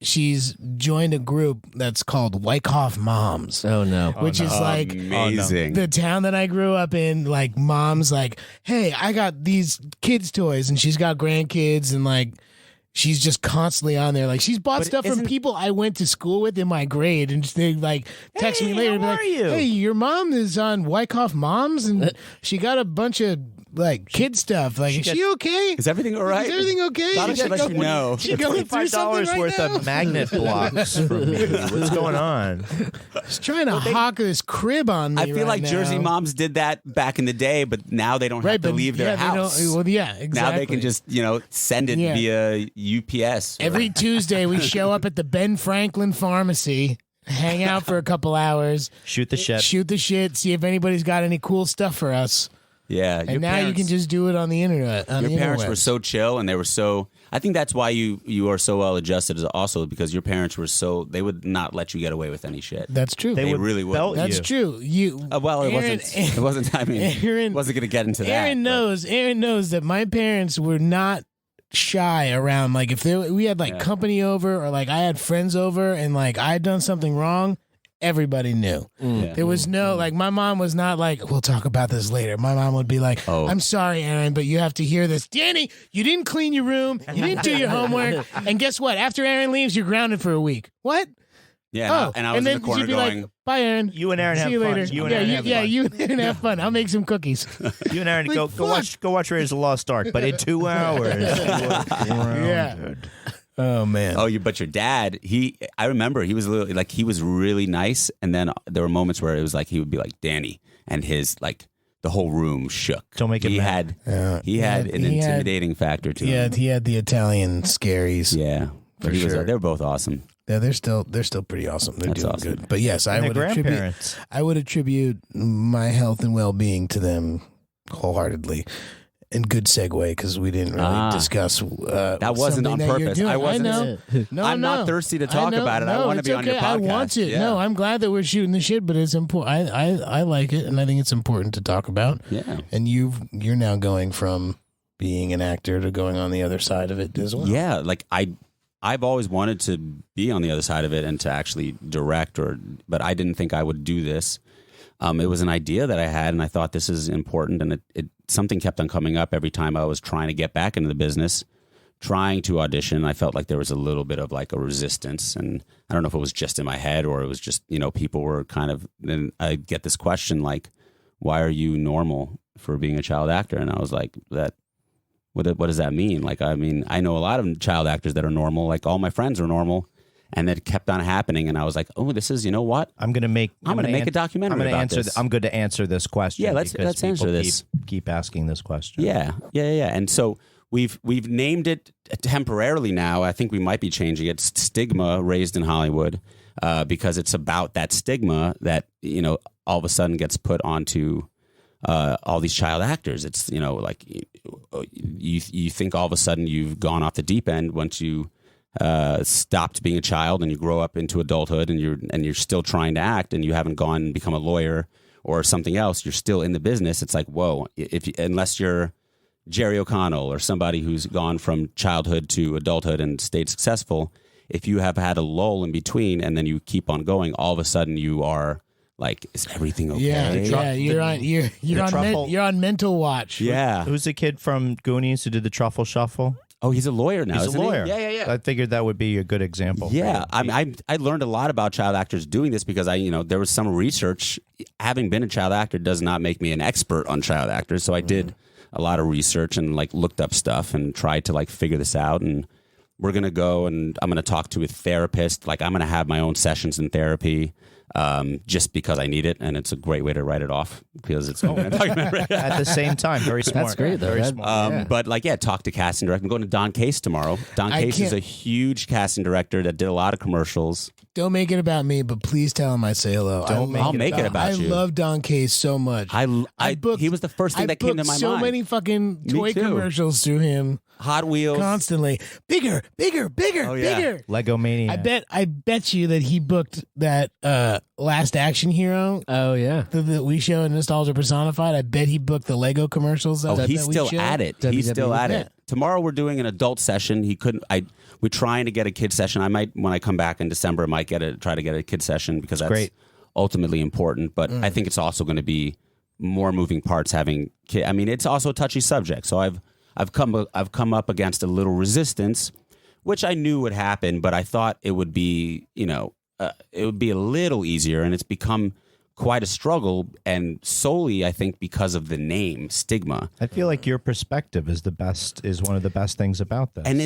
she's joined a group that's called Wyckoff Moms. Oh no, which is like amazing. The town that I grew up in. Like moms, like, hey, I got these kids' toys, and she's got grandkids, and like. She's just constantly on there. Like, she's bought stuff from people I went to school with in my grade, and they like text me later. How are you? Hey, your mom is on Wyckoff Moms, and she got a bunch of like kid stuff. Like, is she okay? Is everything all right? Is everything okay? Thought I should let you know. She going through something right worth now? of magnet blocks from me. What's going on? She's trying to hawk this crib on me. I feel like now. Jersey moms did that back in the day, but now they don't have to leave their house. Well, yeah, exactly. Now they can just send it via UPS. Every Tuesday we show up at the Ben Franklin Pharmacy. Hang out for a couple hours. Shoot the shit. See if anybody's got any cool stuff for us. Yeah. And now you can just do it on the internet. Your parents were so chill, and they were so... I think that's why you are so well adjusted also, because your parents were so... They would not let you get away with any shit. That's true. They really would. That's true. It wasn't... I mean, wasn't going to get into that. Aaron knows that my parents were not shy around. Like, if we had like company over, or like I had friends over, and like I had done something wrong... Everybody knew. There was no, like, my mom was not like, we'll talk about this later. My mom would be like, I'm sorry, Aaron, but you have to hear this. Danny, you didn't clean your room. You didn't do your homework. And guess what? After Aaron leaves, you're grounded for a week. What? Yeah, and I was in the corner going, like, bye, Aaron. You and Aaron See have you fun. later. You and Aaron have fun. I'll make some cookies. You and Aaron go watch Raiders of the Lost Ark, but in 2 hours. Yeah. Oh man! But your dad, I remember he was he was really nice, and then there were moments where it was like he would be like, Danny, and his like the whole room shook. Don't make it mad. He had an intimidating factor to him. Yeah, he had the Italian scaries. Yeah, but sure. They were both awesome. Yeah, they're still pretty awesome. They're doing awesome. good. But yes, I would attribute my health and well-being to them wholeheartedly. And good segue, because we didn't really discuss that wasn't on purpose. I wasn't. I'm not thirsty to talk about it. I want to be on your podcast. I want it. Yeah. No, I'm glad that we're shooting the shit, but it's important. I like it, and I think it's important to talk about. Yeah. And you're now going from being an actor to going on the other side of it as well. Yeah, like I've always wanted to be on the other side of it and to actually direct, but I didn't think I would do this. It was an idea that I had, and I thought this is important, and it something kept on coming up every time I was trying to get back into the business, trying to audition. I felt like there was a little bit of like a resistance, and I don't know if it was just in my head or it was just, people were kind of, then I get this question like, why are you normal for being a child actor? And I was like, what does that mean? Like, I mean, I know a lot of child actors that are normal, like all my friends are normal. And it kept on happening, and I was like, "Oh, this is, you know what? I'm going to make a documentary about this. I'm good to answer this question. Yeah, let's answer this. Keep asking this question. Yeah. And so we've named it temporarily now. I think we might be changing it. Stigma Raised in Hollywood, because it's about that stigma that all of a sudden gets put onto all these child actors. It's like you think all of a sudden you've gone off the deep end once you. Stopped being a child and you grow up into adulthood and you're still trying to act and you haven't gone and become a lawyer or something else. You're still in the business. It's like, whoa, unless you're Jerry O'Connell or somebody who's gone from childhood to adulthood and stayed successful, if you have had a lull in between and then you keep on going, all of a sudden you are like, is everything okay? You're on mental watch. Yeah. Who's the kid from Goonies who did the Truffle Shuffle? Oh, he's a lawyer now. He's a lawyer. Yeah. I figured that would be a good example. Yeah, I learned a lot about child actors doing this because there was some research. Having been a child actor does not make me an expert on child actors, so I did a lot of research and like looked up stuff and tried to like figure this out. And we're gonna go and I'm gonna talk to a therapist. Like I'm gonna have my own sessions in therapy. Just because I need it, and it's a great way to write it off because it's at the same time. Very smart. That's great, though. Very smart. But talk to casting director. I'm going to Don Case tomorrow. Don Case is a huge casting director that did a lot of commercials. Don't make it about me, but please tell him I say hello. I'll make it about you. I love Don Case so much. He was the first thing that came to my mind. So many fucking toy commercials through him. Hot Wheels, constantly bigger. Lego Mania. I bet you that he booked that Last Action Hero. Oh yeah, that we show in Nostalgia Personified. I bet he booked the Lego commercials. He's still at it. He's still at it. Tomorrow we're doing an adult session. We're trying to get a kid session. I might, when I come back in December, try to get a kid session because that's great. Ultimately important. But I think it's also going to be more moving parts having kids. I mean, it's also a touchy subject. So I've come up against a little resistance, which I knew would happen, but I thought it would be, it would be a little easier, and it's become quite a struggle, and solely I think because of the name stigma. I feel like your perspective is one of the best things about this. And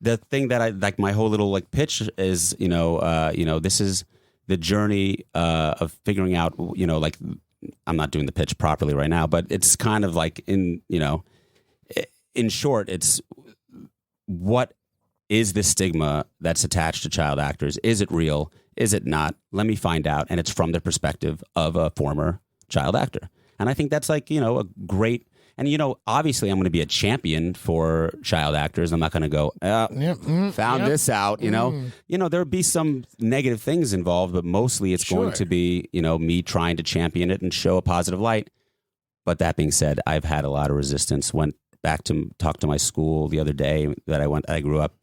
the thing that I like, my whole little like pitch is, this is the journey of figuring out, I'm not doing the pitch properly right now, but it's kind of like in short, it's what is the stigma that's attached to child actors? Is it real? Is it not? Let me find out. And it's from the perspective of a former child actor. And I think that's like, a great, and obviously I'm going to be a champion for child actors. I'm not going to go, found this out, there'll be some negative things involved, but mostly it's going to be, me trying to champion it and show a positive light. But that being said, I've had a lot of resistance. Went back to talk to my school the other day that I grew up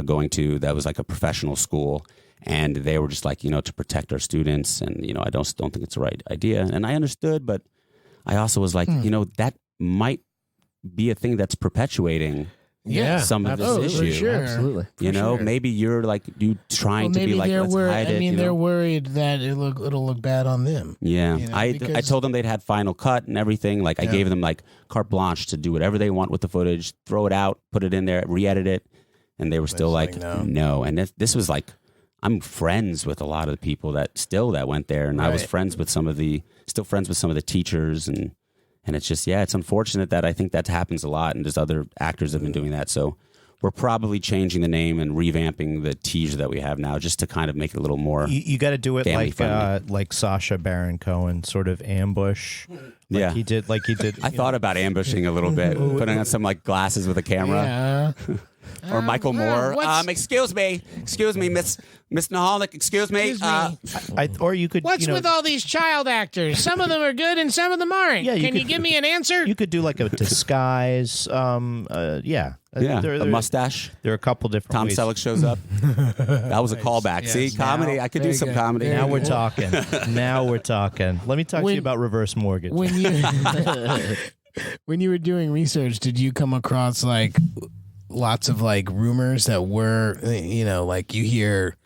going to, that was like a professional school. And they were just like, to protect our students. And, I don't think it's the right idea. And I understood, but I also was like, that might be a thing that's perpetuating some of this issue. For sure. Absolutely. Maybe you're like, you trying to be like, let's hide it. They're worried that it'll look bad on them. Yeah. I told them they'd had final cut and everything. Like I gave them like carte blanche to do whatever they want with the footage, throw it out, put it in there, re-edit it. And they were still like, no. And this was like, I'm friends with a lot of the people that went there. And I was friends with some of the teachers. And it's just, it's unfortunate that I think that happens a lot. And there's other actors that have been doing that. So we're probably changing the name and revamping the teaser that we have now just to kind of make it a little more You got to do it like Sacha Baron Cohen, sort of ambush. He did. I thought about ambushing a little bit, putting on some like glasses with a camera. Yeah. Or Michael Moore. Excuse me, Miss Nahalik. Excuse me. Or you could. What's with all these child actors? Some of them are good and some of them aren't. Yeah, Can you give me an answer? You could do like a disguise. A mustache. There are a couple different. Tom ways. Selleck shows up. That was a callback. Yes. See, comedy. I could do some comedy. Now we're talking. Let me talk to you about reverse mortgage. When you were doing research, did you come across like lots of like rumors that were, like you hear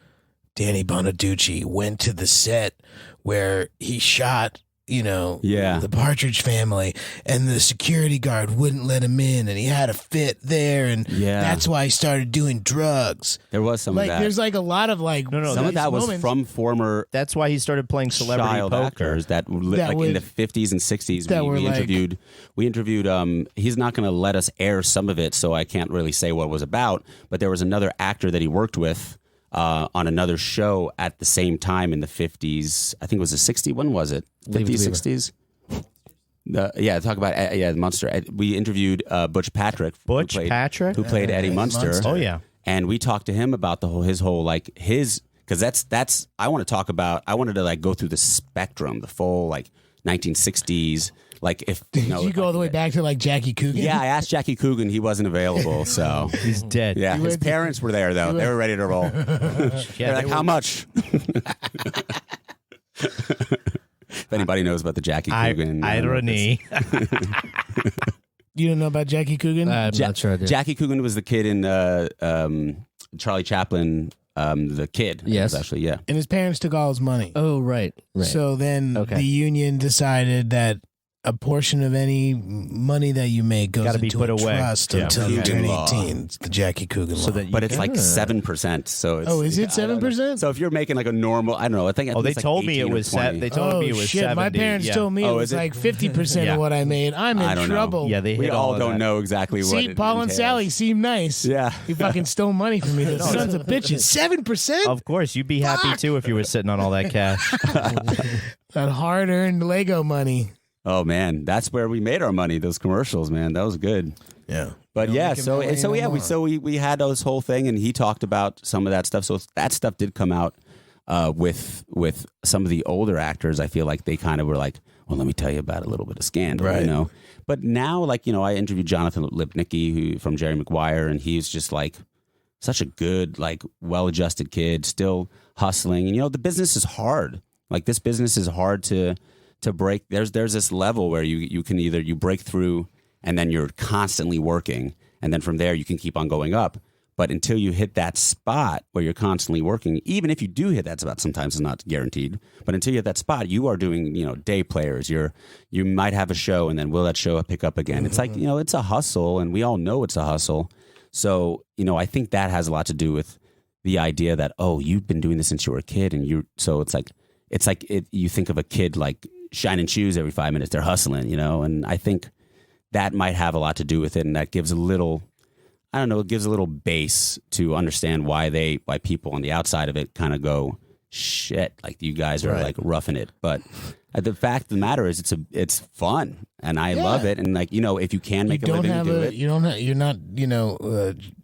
Danny Bonaducci went to the set where he shot, the Partridge Family, and the security guard wouldn't let him in, and he had a fit there, and that's why he started doing drugs. There was some of that. There's like a lot of like some of that was from former. That's why he started playing celebrity child poker. Actors that in the 50s and 60s. We interviewed. He's not going to let us air some of it, so I can't really say what it was about. But there was another actor that he worked with on another show at the same time in the 50s. I think it was the 60s. When was it? 50s, 60s? Talk about the Munster. We interviewed Butch Patrick. Who played Eddie Munster. Oh, yeah. And we talked to him about because that's I want to talk about. I wanted to like go through the spectrum, the full like 1960s. Like if did you go all the way back to like Jackie Coogan? Yeah, I asked Jackie Coogan. He wasn't available, so he's dead. Yeah, his parents were there though. They were ready to roll. They're like, how much? If anybody knows about the Jackie Coogan irony. You don't know about Jackie Coogan? I'm not sure I do. Jackie Coogan was the kid in Charlie Chaplin. The kid. Yes. Actually, yeah. And his parents took all his money. Oh, right. So then the union decided that a portion of any money that you make goes into put a away. trust until you turn 18. It's the Jackie Coogan law. But it's like 7%. So it's, is it 7%? So if you're making like a normal, I don't know. I think they told me it was they told me it was shit. 70. My parents told me it was like 50% of what I made. I'm in trouble. Yeah, we all don't know exactly what. See, Paul and Sally seem nice. Yeah, you fucking stole money from me. Those sons of bitches. 7%. Of course, you'd be happy too if you were sitting on all that cash. That hard-earned Lego money. Oh man, that's where we made our money. Those commercials, man, that was good. Yeah, but we had this whole thing, and he talked about some of that stuff. So that stuff did come out with some of the older actors. I feel like they kind of were like, well, let me tell you about a little bit of scandal, right. You know. But now, like I interviewed Jonathan Lipnicki from Jerry Maguire, and he's just like such a good, like well-adjusted kid, still hustling. And the business is hard. Like this business is hard to break. There's this level where you can either you break through and then you're constantly working, and then from there you can keep on going up. But until you hit that spot where you're constantly working, even if you do hit that spot, sometimes it's not guaranteed. But until you hit that spot, you are doing day players. You might have a show, and then will that show pick up again? It's like it's a hustle, and we all know it's a hustle. So I think that has a lot to do with the idea that you've been doing this since you were a kid, and you think of a kid like shining shoes every 5 minutes. They're hustling, and I think that might have a lot to do with it. And that gives a little base to understand why people on the outside of it kind of go, shit, like you guys are like roughing it. But the fact of the matter is it's fun, and I love it. And if you can make a living, do it. You're not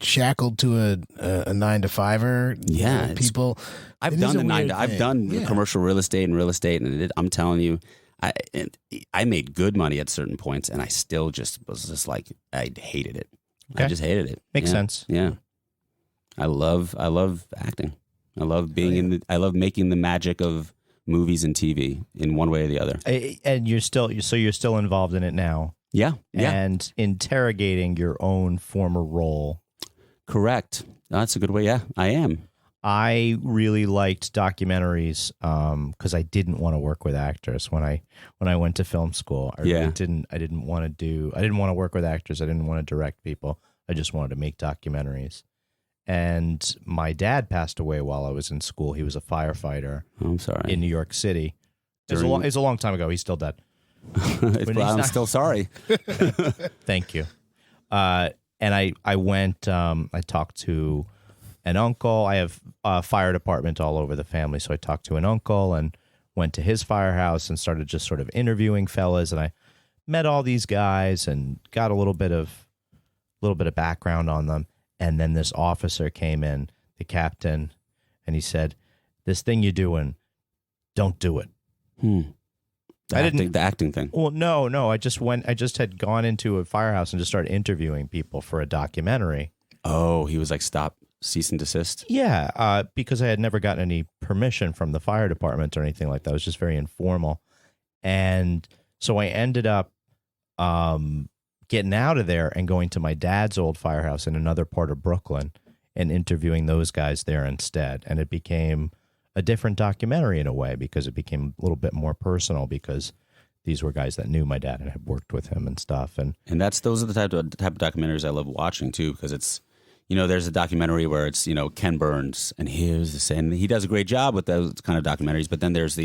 shackled to a 9-to-5er. Yeah, people. I've done commercial real estate, and I'm telling you, I made good money at certain points, and I still just was just like I hated it. Okay. I just hated it. Makes sense. Yeah, I love acting. I love being I love making the magic of movies and TV in one way or the other. And you're still involved in it now. Yeah. And interrogating your own former role. Correct. That's a good way. Yeah, I am. I really liked documentaries because I didn't want to work with actors when I went to film school. I didn't want to work with actors. I didn't want to direct people. I just wanted to make documentaries. And my dad passed away while I was in school. He was a firefighter. I'm sorry. In New York City. It was a long time ago. He's still dead. I'm still sorry. Thank you. And I went. I talked to an uncle. I have a fire department all over the family, so I talked to an uncle and went to his firehouse and started just sort of interviewing fellas. And I met all these guys and got a little bit of background on them. And then this officer came in, the captain, and he said, "This thing you're doing, don't do it." The acting thing. Well, no. I just had gone into a firehouse and just started interviewing people for a documentary. Oh, he was like, "Stop, cease and desist." Yeah, because I had never gotten any permission from the fire department or anything like that. It was just very informal, and so I ended up getting out of there and going to my dad's old firehouse in another part of Brooklyn and interviewing those guys there instead. And it became a different documentary in a way because it became a little bit more personal because these were guys that knew my dad and had worked with him and stuff. And those are the type of documentaries I love watching too, because it's, there's a documentary where it's, Ken Burns and here's the same. He does a great job with those kind of documentaries, but then there's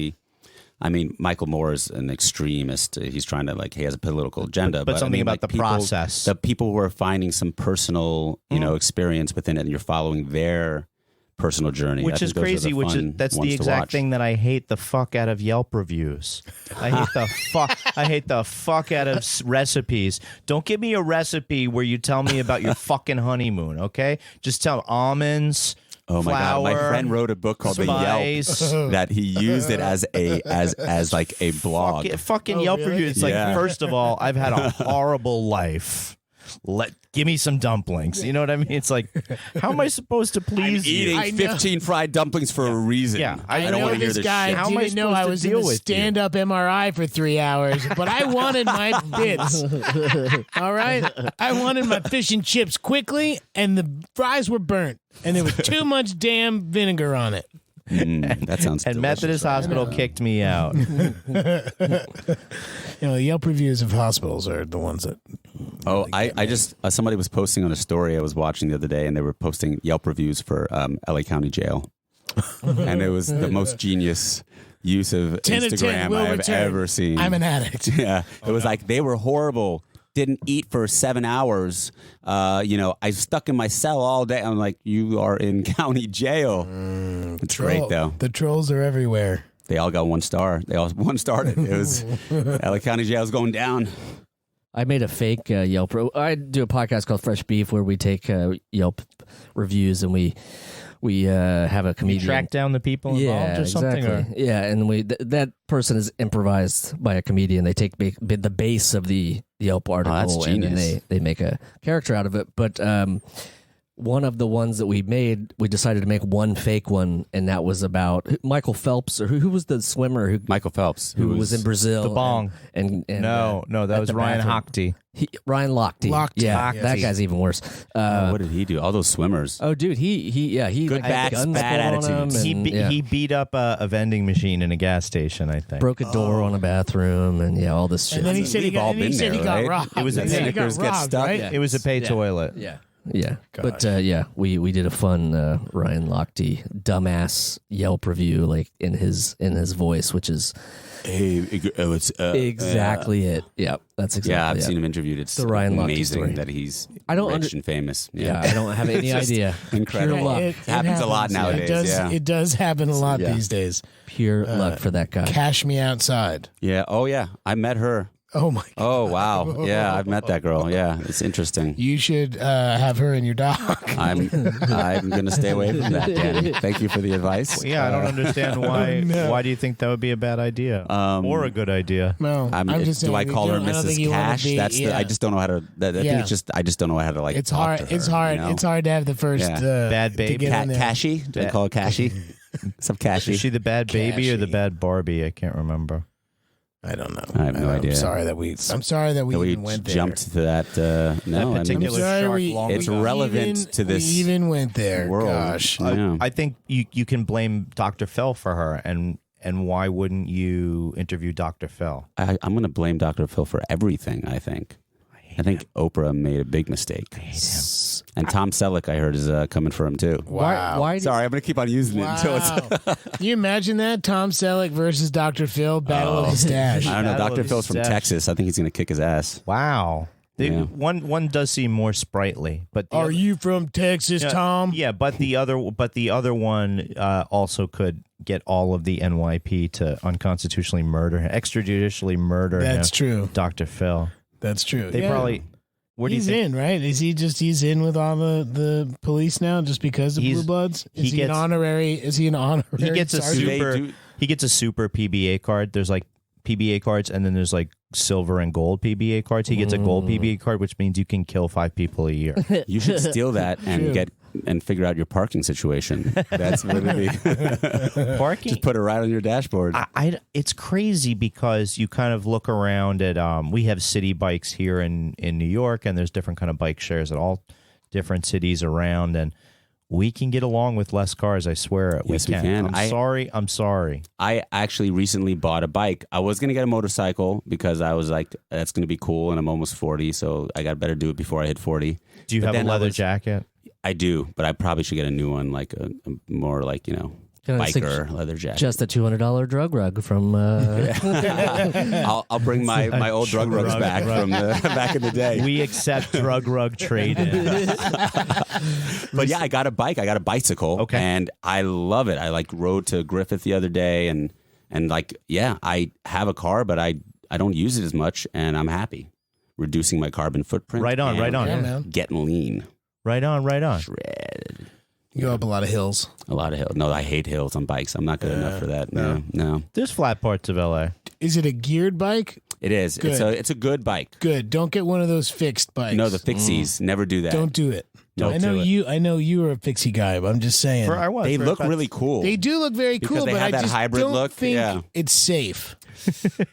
Michael Moore is an extremist. He's trying to he has a political agenda. But something about the process. The people who are finding some personal, experience within it, and you're following their personal journey. Which is crazy, that's the exact thing that I hate the fuck out of Yelp reviews. I hate the fuck out of recipes. Don't give me a recipe where you tell me about your fucking honeymoon, okay? Just tell almonds, Oh my God! My friend wrote a book called spice. The Yelp that he used it as like a blog. Fucking Yelp review. It's like, first of all, I've had a horrible life. Give me some dumplings. You know what I mean? It's like, how am I supposed to please you? I'm eating 15 fried dumplings for a reason. Yeah, I don't want to hear this guy shit. How am I didn't know I was in a stand-up MRI for 3 hours, but I wanted my bits. All right? I wanted my fish and chips quickly, and the fries were burnt, and there was too much damn vinegar on it. That sounds And delicious. Methodist Hospital kicked me out. Yelp reviews of hospitals are the ones that... Oh, I just somebody was posting on a story I was watching the other day, and they were posting Yelp reviews for LA County Jail, and it was the most genius use of 10 of 10 Instagram will I have return. ever seen. I'm an addict. Yeah, it was like they were horrible. Didn't eat for 7 hours. I stuck in my cell all day. I'm like, you are in county jail. It's great though. The trolls are everywhere. They all got 1 star. They all 1-starred it. It was LA County Jail is going down. I made a fake Yelp. I do a podcast called Fresh Beef where we take Yelp reviews and we have a comedian. You track down the people involved or something? Exactly. Yeah, and that person is improvised by a comedian. They take the base of the Yelp article that's and genius. then they make a character out of it. But one of the ones that we made, we decided to make one fake one, and that was about Michael Phelps, or who was the swimmer Michael Phelps, who was in Brazil. The bong. And No, that was Ryan Hochty. Ryan Lochte. Yeah, Lochte. that guy's even worse. what did he do? All those swimmers. Oh, dude, he Good like, had backs, guns bad pulled on him attitudes. and, He beat up a vending machine in a gas station, I think. broke a door on a bathroom and all this shit. And then he said he We've all got, been he there, got right? robbed. It was a And then he got Snickers get robbed, stuck. right? Yeah. It was a pay toilet. Yeah. But we did a fun Ryan Lochte dumbass Yelp review, like in his voice, which is exactly it. Yeah, that's exactly. Yeah, I've it. seen him interviewed. It's The Ryan Lochte amazing story. that he's I don't rich and famous. Yeah, I don't have any It's just idea. incredible. Pure luck. It happens a lot nowadays, It does, yeah. it does happen a lot Yeah. these days. Pure luck for that guy. Cash me outside. Yeah. Oh, yeah. I met her. Oh my! Oh, wow. Yeah, I've met that girl. Yeah, it's interesting. You should have her in your doc. I'm going to stay away from that, Danny. Thank you for the advice. Yeah, I don't understand why. no. Why do you think that would be a bad idea or a good idea? No, I'm just saying. Do I call her I don't think Mrs. you wanna Cash? be- That's yeah. I just don't know how to. I think it's just I just don't know how to like. It's talk hard. to her, It's hard. you know? It's hard to have the first Yeah. Bad babe. to get in there. Cashy? Do I call her Cashy? What's up, Cashy? Is she the bad baby or the Cashy. bad Barbie? I can't remember. I don't know. I have no idea. I'm sorry that we even went there. jumped to that. No, That I mean, particular sorry shark we- long it's ago. relevant to this We even went there. world. Gosh. Yeah. I think you can blame Dr. Phil for her, and why wouldn't you interview Dr. Phil? I'm going to blame Dr. Phil for everything. I think Oprah made a big mistake. And Tom Selleck, I heard, is coming for him too. Wow. Why Sorry, I'm going to keep on using it until it's. Wow. Can you imagine that? Tom Selleck versus Dr. Phil, Battle of the Stash. I don't know. Battle Dr. of Phil's from Stash. Texas. I think he's going to kick his ass. Wow. Yeah. One does seem more sprightly, but the Are other- you from Texas, Yeah, Tom? Yeah, but the other one also could get all of the NYP to unconstitutionally murder him, extrajudicially murder That's him, true. Dr. Phil. That's true. They Yeah. probably. Where do you He's think? in, right? Is he he's in with all the police now just because of He's- Blue Bloods? Is he he an gets- honorary? Is he an honorary? He gets a sergeant? super. He gets a super PBA card. There's like PBA cards, and then there's like silver and gold PBA cards. He gets a gold PBA card, which means you can kill 5 people a year. You should steal that and figure out your parking situation. That's what it'd be. Parking. Just put it right on your dashboard. It's crazy because you kind of look around at we have city bikes here in New York, and there's different kind of bike shares at all different cities around, and we can get along with less cars. I swear it. Yes, we can. I'm sorry. I actually recently bought a bike. I was going to get a motorcycle because I was like, that's going to be cool, and I'm almost 40, so I got better do it before I hit 40. Do you But have a then I leather was- jacket? I do, but I probably should get a new one, like a more like, Can I biker leather jacket. Just a $200 drug rug from. I'll bring my old drug rugs back from back in the day. We accept drug rug trade-in. But yeah, I got a bike. I got a bicycle. Okay. And I love it. I like rode to Griffith the other day and like, yeah, I have a car, but I don't use it as much, and I'm happy. Reducing my carbon footprint. Right on, and right on. Yeah, man. Getting lean. Right on. Shredded. You go up a lot of hills. A lot of hills. No, I hate hills on bikes. I'm not good enough for that. No. There's flat parts of LA. Is it a geared bike? It is. Good. It's a good bike. Good. Don't get one of those fixed bikes. No, the fixies. Never do that. Don't do it. Don't I know do it. you. I know you are a fixie guy, but I'm just saying. They look really cool. They do look very cool, they but have I that just hybrid don't look. think it's safe.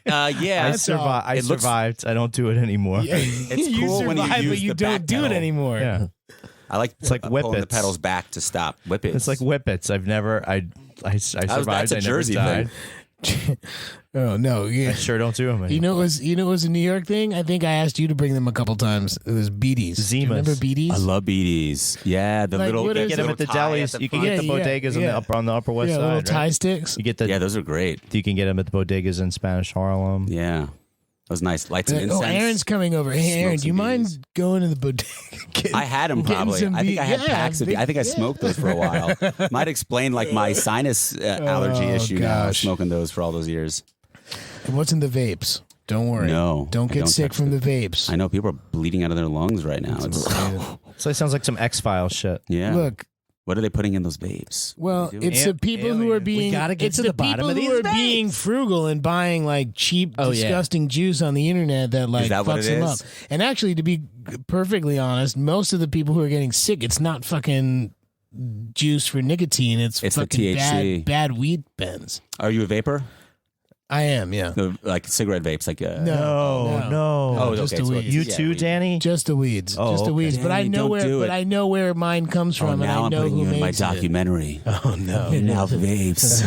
Yeah, I survived. I don't do it anymore. it's you cool survive, when you use but you the don't back do it pedal. anymore. Yeah. I like It's like pulling the whippets. pedals back to stop. Whippets. It's like whippets. I've never. I survived. That's a I never Jersey died. thing. Oh no! Yeah. I sure don't do them anymore. You know it was a New York thing. I think I asked you to bring them a couple times. It was beaties. Do you Zimas. remember beaties? I love BDs. Yeah, the Like, little. what You is get them at the delis. You can get the front. bodegas Yeah. on the Upper West Yeah, Side. little right? tie sticks. You get the. Yeah, those are great. You can get them at the bodegas in Spanish Harlem. Yeah, that was nice. Light some incense. Oh, Aaron's coming over. Hey, Aaron, Smoke do you some mind beaties. going to the bodega? I had them getting probably. some I think I had yeah, packs of. I think I smoked those for a while. Might explain like my sinus allergy issue now. gosh. Smoking those for all those years. And what's in the vapes? Don't worry. No, Don't I get don't sick touch from the vapes. I know people are bleeding out of their lungs right now. It's, So it sounds like some X-Files shit. yeah. Look, What are they putting in those vapes? well, What are they doing? it's the people who are Aliens. being. We gotta get it's to the bottom people of who these are being vapes. frugal and buying like cheap, Oh, yeah. disgusting juice on the internet that like that what fucks it them is? up. And actually, to be perfectly honest, most of the people who are getting sick, it's not fucking juice for nicotine. It's the fucking THC. bad weed pens. Are you a vapor? I am, yeah. No, like cigarette vapes, like No. Oh, just okay, the so weeds. it's- You yeah, too, weed. Danny? Just the weeds, Oh, just the okay. weeds. But I Danny, know don't where, do but it. I know where mine comes from, and now I I'm know putting who you in my makes it. documentary. Oh no! Now vapes.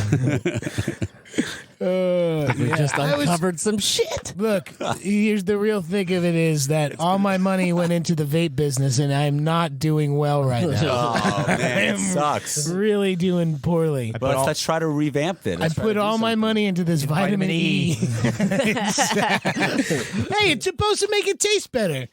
We just I was- uncovered some shit. Look, here's the real thing of it is that all my money went into the vape business, and I'm not doing well right now. Oh man, it sucks. Really doing poorly. But let's try to revamp it. I put all my money into this vitamin E. Hey, it's supposed to make it taste better.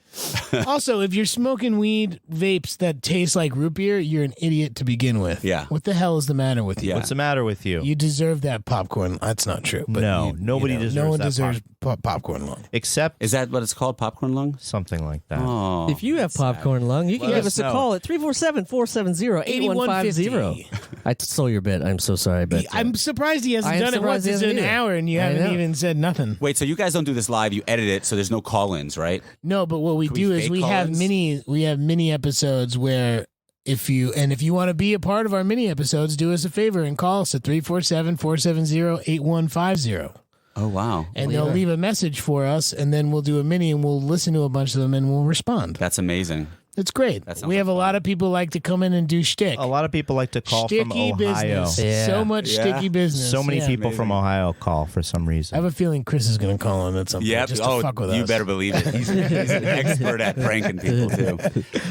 Also, if you're smoking weed vapes that taste like root beer, you're an idiot to begin with. Yeah. What the hell is the matter with you? Yeah. What's the matter with you? You deserve that popcorn. That's not true. But No, nobody deserves No one that deserves popcorn lung. Except Is that what it's called? Popcorn lung? something like that. Oh, If you have popcorn lung, you can Let give us us a know. call at 347-470-8150. I stole your bit. I'm so sorry, but I'm surprised he hasn't I am done it surprised once. he It's hasn't an either. hour and you I haven't know. even said nothing. Wait, so you guys don't do this live? You edit it, so there's no call-ins, right? No, but what we Can we do is fake we have call-ins? mini episodes where if you want to be a part of our mini episodes, do us a favor and call us at 347-470-8150. Oh wow, And they'll leave a message for us, and then we'll do a mini, and we'll listen to a bunch of them, and we'll respond. that's amazing. It's great. That sounds We have a like lot of people like to come in and do shtick. A lot of people like to call from Sticky Ohio. business. Yeah. So much Yeah. sticky business. So many Yeah. people from Ohio call for some I reason. have a feeling Chris is going to call in at some point Yep. just to fuck with you us. better believe it. He's an expert at pranking people too.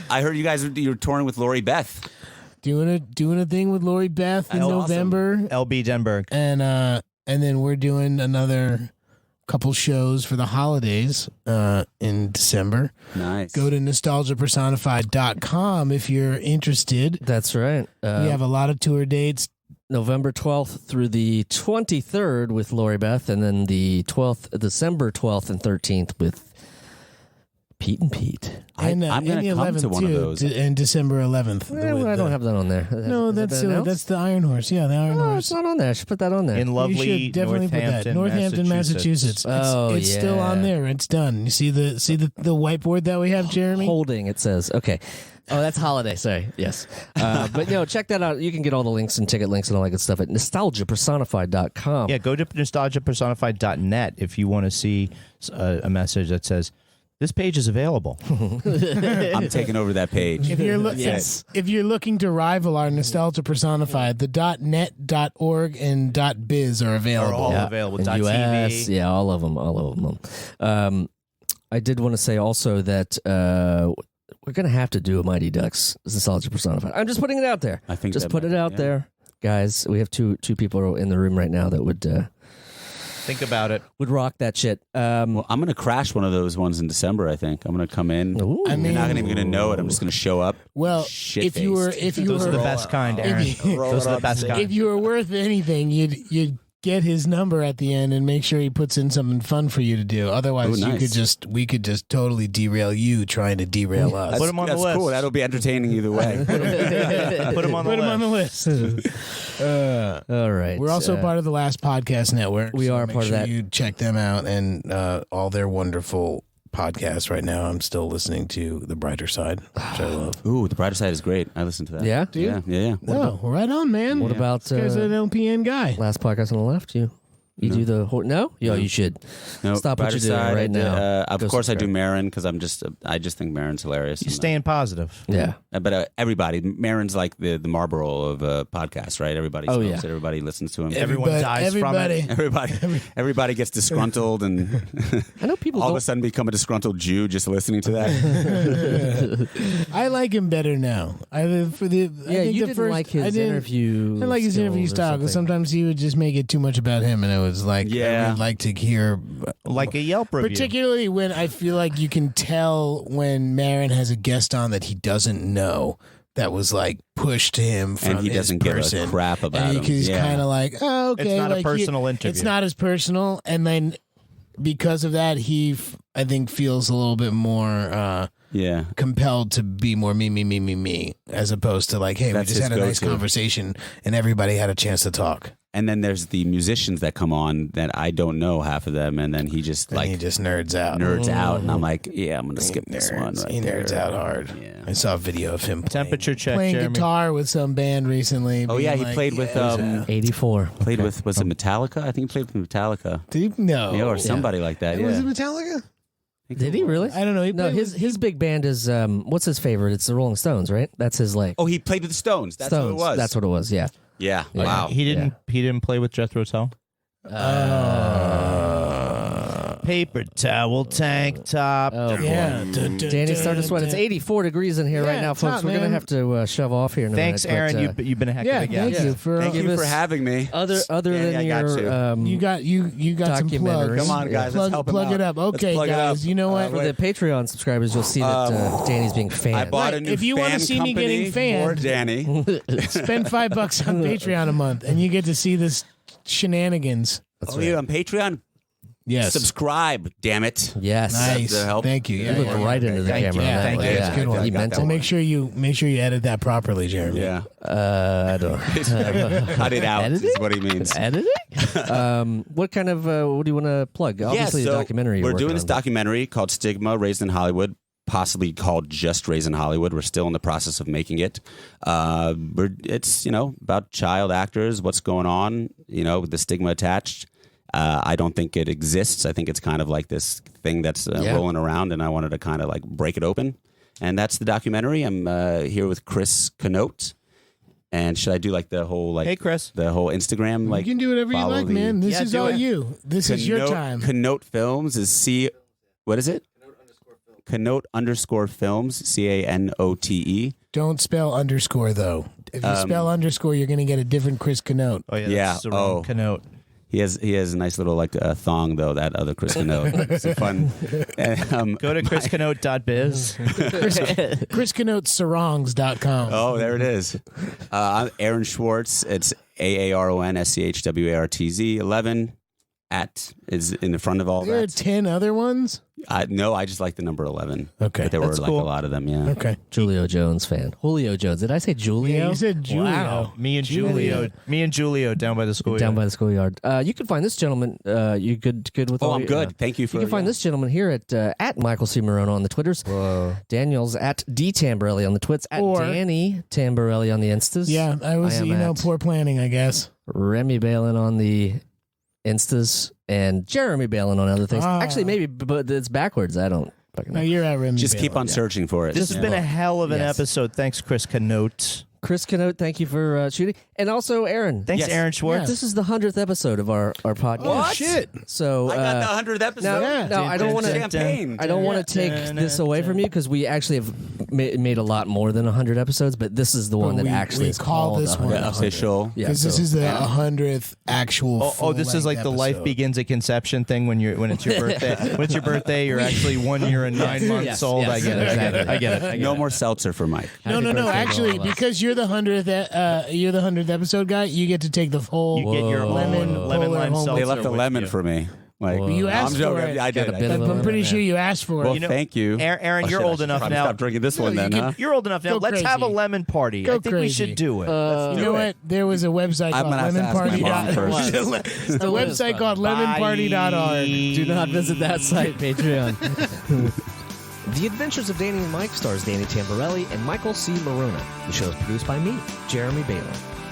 I heard you're touring with Lori Beth. Doing a thing with Lori Beth in That's awesome. November. LB Denberg. And then we're doing another couple shows for the holidays in December. Nice. Go to nostalgiapersonified.com if you're interested. that's right. We have a lot of tour dates. November 12th through the 23rd with Lori Beth, and then the December 12th and 13th with Pete and Pete. And, I'm going and the to come 11th to one of too, those. and December 11th. I don't have that on there. No, Has it that's been announced? that's the Iron Horse. Yeah, the Iron Oh, Horse. it's not on there. I should put that on there. In You lovely should definitely put that. Northampton, Massachusetts. Oh, it's still yeah. on there. It's done. You see the whiteboard that we have, Jeremy? Holding, it says. Okay. Oh, that's holiday. Sorry. Yes. But check that out. You can get all the links and ticket links and all that good stuff at nostalgiapersonified.com. Yeah, go to nostalgiapersonified.net if you want to see a message that says, this page is available. I'm taking over that page. If you're Yes. if you're looking to rival our Nostalgia Personified, the .net, .org, and .biz are available. Are all available. In .tv. US, yeah, all of them. I did want to say also that we're going to have to do a Mighty Ducks Nostalgia Personified. I'm just putting it out there. I think just that put might- it out yeah. there, guys. We have two people in the room right now that would Think about it. rock that shit. Well, I'm going to crash one of those ones in December. I think I'm going to come in. Ooh. I mean- You're not even going to know it. I'm just going to show up. Well, Shit-faced. if you Those are the were best kind, Aaron. Those are the best kind. if you were worth anything, you'd get his number at the end and make sure he puts in something fun for you to do. Otherwise, we could just totally derail you trying to derail us. Put him on the list. Cool. That'll be entertaining either way. Put him on the list. All right. We're also part of the Last Podcast Network. We are make part sure of that. You check them out and all their wonderful podcasts. Right now, I'm still listening to The Brighter Side, which I love. Ooh, The Brighter Side is great. I listen to that. Yeah? Do you? Yeah. Oh, right on, man. What about This guy's an LPN guy. last podcast on the left? You do the no? Yo, you should stop what Brighter you're doing Side, right now. Of Go course, I do subscribe. Marin because I just think Marin's hilarious. You're staying positive. Yeah. But everybody, Marin's like the Marlboro of podcasts, right? Everybody smokes it. Everybody listens to him. Everyone dies from it. Everybody gets disgruntled, and I know people all of a sudden become a disgruntled Jew just listening to that. I like him better now. you didn't like his interview. I like his interview style because sometimes he would just make it too much about him, and it was like, I would like to hear, like a Yelp review. particularly when I feel like you can tell when Marin has a guest on that he doesn't know. That was like pushed to him from and he doesn't give a crap about him. He's kind of like, oh, okay. It's not like a personal interview. It's not as personal, and then because of that, I think feels a little bit more compelled to be more me, as opposed to like, hey, we just had a nice conversation and everybody had a chance to talk. And then there's the musicians that come on that I don't know half of them, and then he just nerds out, and I'm like, I'm gonna skip this one. He nerds out hard. Yeah. I saw a video of him temperature check, playing Jeremy. guitar with some band recently. Oh yeah, he played with 84. Played with was it Metallica? I think he played with Metallica. Did he? No, or somebody like that. Yeah. Was it Metallica? Did he really? I don't know. No, his big band is what's his favorite? It's the Rolling Stones, right? That's his like. Oh, he played with the Stones. That's Stones. what it was. That's what it was. Yeah. Yeah. Wow. He didn't play with Jethro Tull. Paper towel tank top. Oh, yeah. Danny's starting to sweat. It's 84 degrees in here right now, folks. hot, We're going to man. have to shove off here in a Thanks, minute. Aaron. You've been a heck of a guest. Thank you for Thank you for having me. Other Danny, than you got some plugs. Come on, guys. Let's help him plug out. it up. Okay, plug it guys. up. You know what? for the Patreon subscribers, you'll see that Danny's being fanned. I bought a new If you fan wanna see me company getting fanned- for Danny. Spend $5 on Patreon a month, and you get to see this shenanigans. You're on Patreon? Yes. Subscribe, damn it. Yes. Nice. That help? Thank you. You look right into the Thank camera. you. on that Thank one. you. That's a good one. You meant So to. make sure you edit that properly, Jeremy. Yeah. I don't. Cut it out Editing? is what he means. Editing? What kind of? What do you want to plug? Obviously, the documentary. We're doing this documentary called Stigma: Raised in Hollywood, possibly called just Raised in Hollywood. We're still in the process of making it. It's about child actors, what's going on, with the stigma attached. I don't think it exists. I think it's kind of like this thing that's rolling around, and I wanted to kind of like break it open. And that's the documentary. I'm here with Chris Knote. And should I do like the whole Hey, Chris. the whole Instagram You can do whatever you like, man. This is do all it. you. This is your time. Knote Films is what is it? Knote_Films, CANOTE. Don't spell underscore though. If you spell underscore, you're going to get a different Chris Knote. Oh yeah. That's the wrong connote. He has a nice little thong though. That other Chris Knote. It's a fun. Go to chrisknote.biz. ChrisKnoteSarongs.com. Oh, there it is. I'm Aaron Schwartz. It's AARONSCHWARTZ 11. At is in the front of all There are that. 10 other ones? No, I just like the number 11. Okay. But there were That's like cool. a lot of them, yeah. Okay. Julio Jones fan. Julio Jones. Did I say Julio? Yeah, you said Julio. Wow. Me and Julio down by the schoolyard. Down by the schoolyard. You can find this gentleman. You good with all I'm your- good. Thank you for. You can find this gentleman here at Michael C. Marone on the Twitters. Whoa. Daniel's at D Tamborelli on the Twits. At Or- Danny Tamborelli on the Instas. Yeah, I was, am at poor planning, I guess. Remy Balin on the Instas and Jeremy Balin on other things. Ah. Actually, maybe, but it's backwards. I don't fucking No, know. you're at Remy. Just keep on searching for it. This has been a hell of an Yes. episode. Thanks, Chris Knote. Chris Knote, thank you for shooting. And also, Aaron. Thanks, Yes. Aaron Schwartz. This is the 100th episode of our podcast. Oh, shit. So I got the 100th episode. No, I don't want to. Champagne. I don't want to take this away from you because we actually have made a lot more than 100 episodes, but this is the one that actually we is call called this 100. one Official. Yeah, Because this so- is the 100th actual. Oh, this is like the life episode. begins at conception thing when it's your birthday. When it's your birthday, you're actually 1 year and 9 months Yes, old. yes, I get it. exactly. I get it. No more seltzer for Mike. No, Happy birthday to actually, all of us. because you're the 100th episode guy, you get to take the whole You get your lemon lime home. seltzer. They left the with lemon you. for me. Like You asked I'm joking. for it. I did. Got a bit of I'm pretty sure you asked for it. Well, thank you. Aaron, Oh, you're shit, old I should enough probably now. Stop drinking this one then, huh? You're old enough now. Go Let's have a crazy. lemon party. Go I think we crazy. should do it. You know what? There was a website I'm called gonna have to ask my mom lemonparty.org. first. The website called lemonparty.org. Do not visit that site, Patreon. The Adventures of Danny and Mike stars Danny Tamborelli and Michael C. Marona. The show is produced by me, Jeremy Baylor.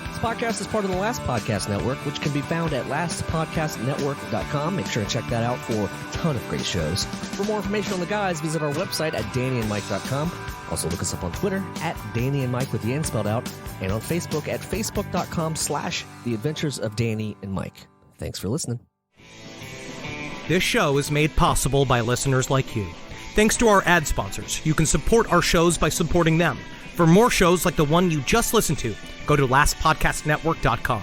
This podcast is part of the Last Podcast Network, which can be found at lastpodcastnetwork.com. Make sure to check that out for a ton of great shows. For more information on the guys, visit our website at dannyandmike.com. Also look us up on Twitter at Danny and Mike with the N spelled out, and on Facebook at facebook.com/The Adventures of Danny and Mike. Thanks for listening. This show is made possible by listeners like you. Thanks to our ad sponsors, you can support our shows by supporting them. For more shows like the one you just listened to, go to lastpodcastnetwork.com.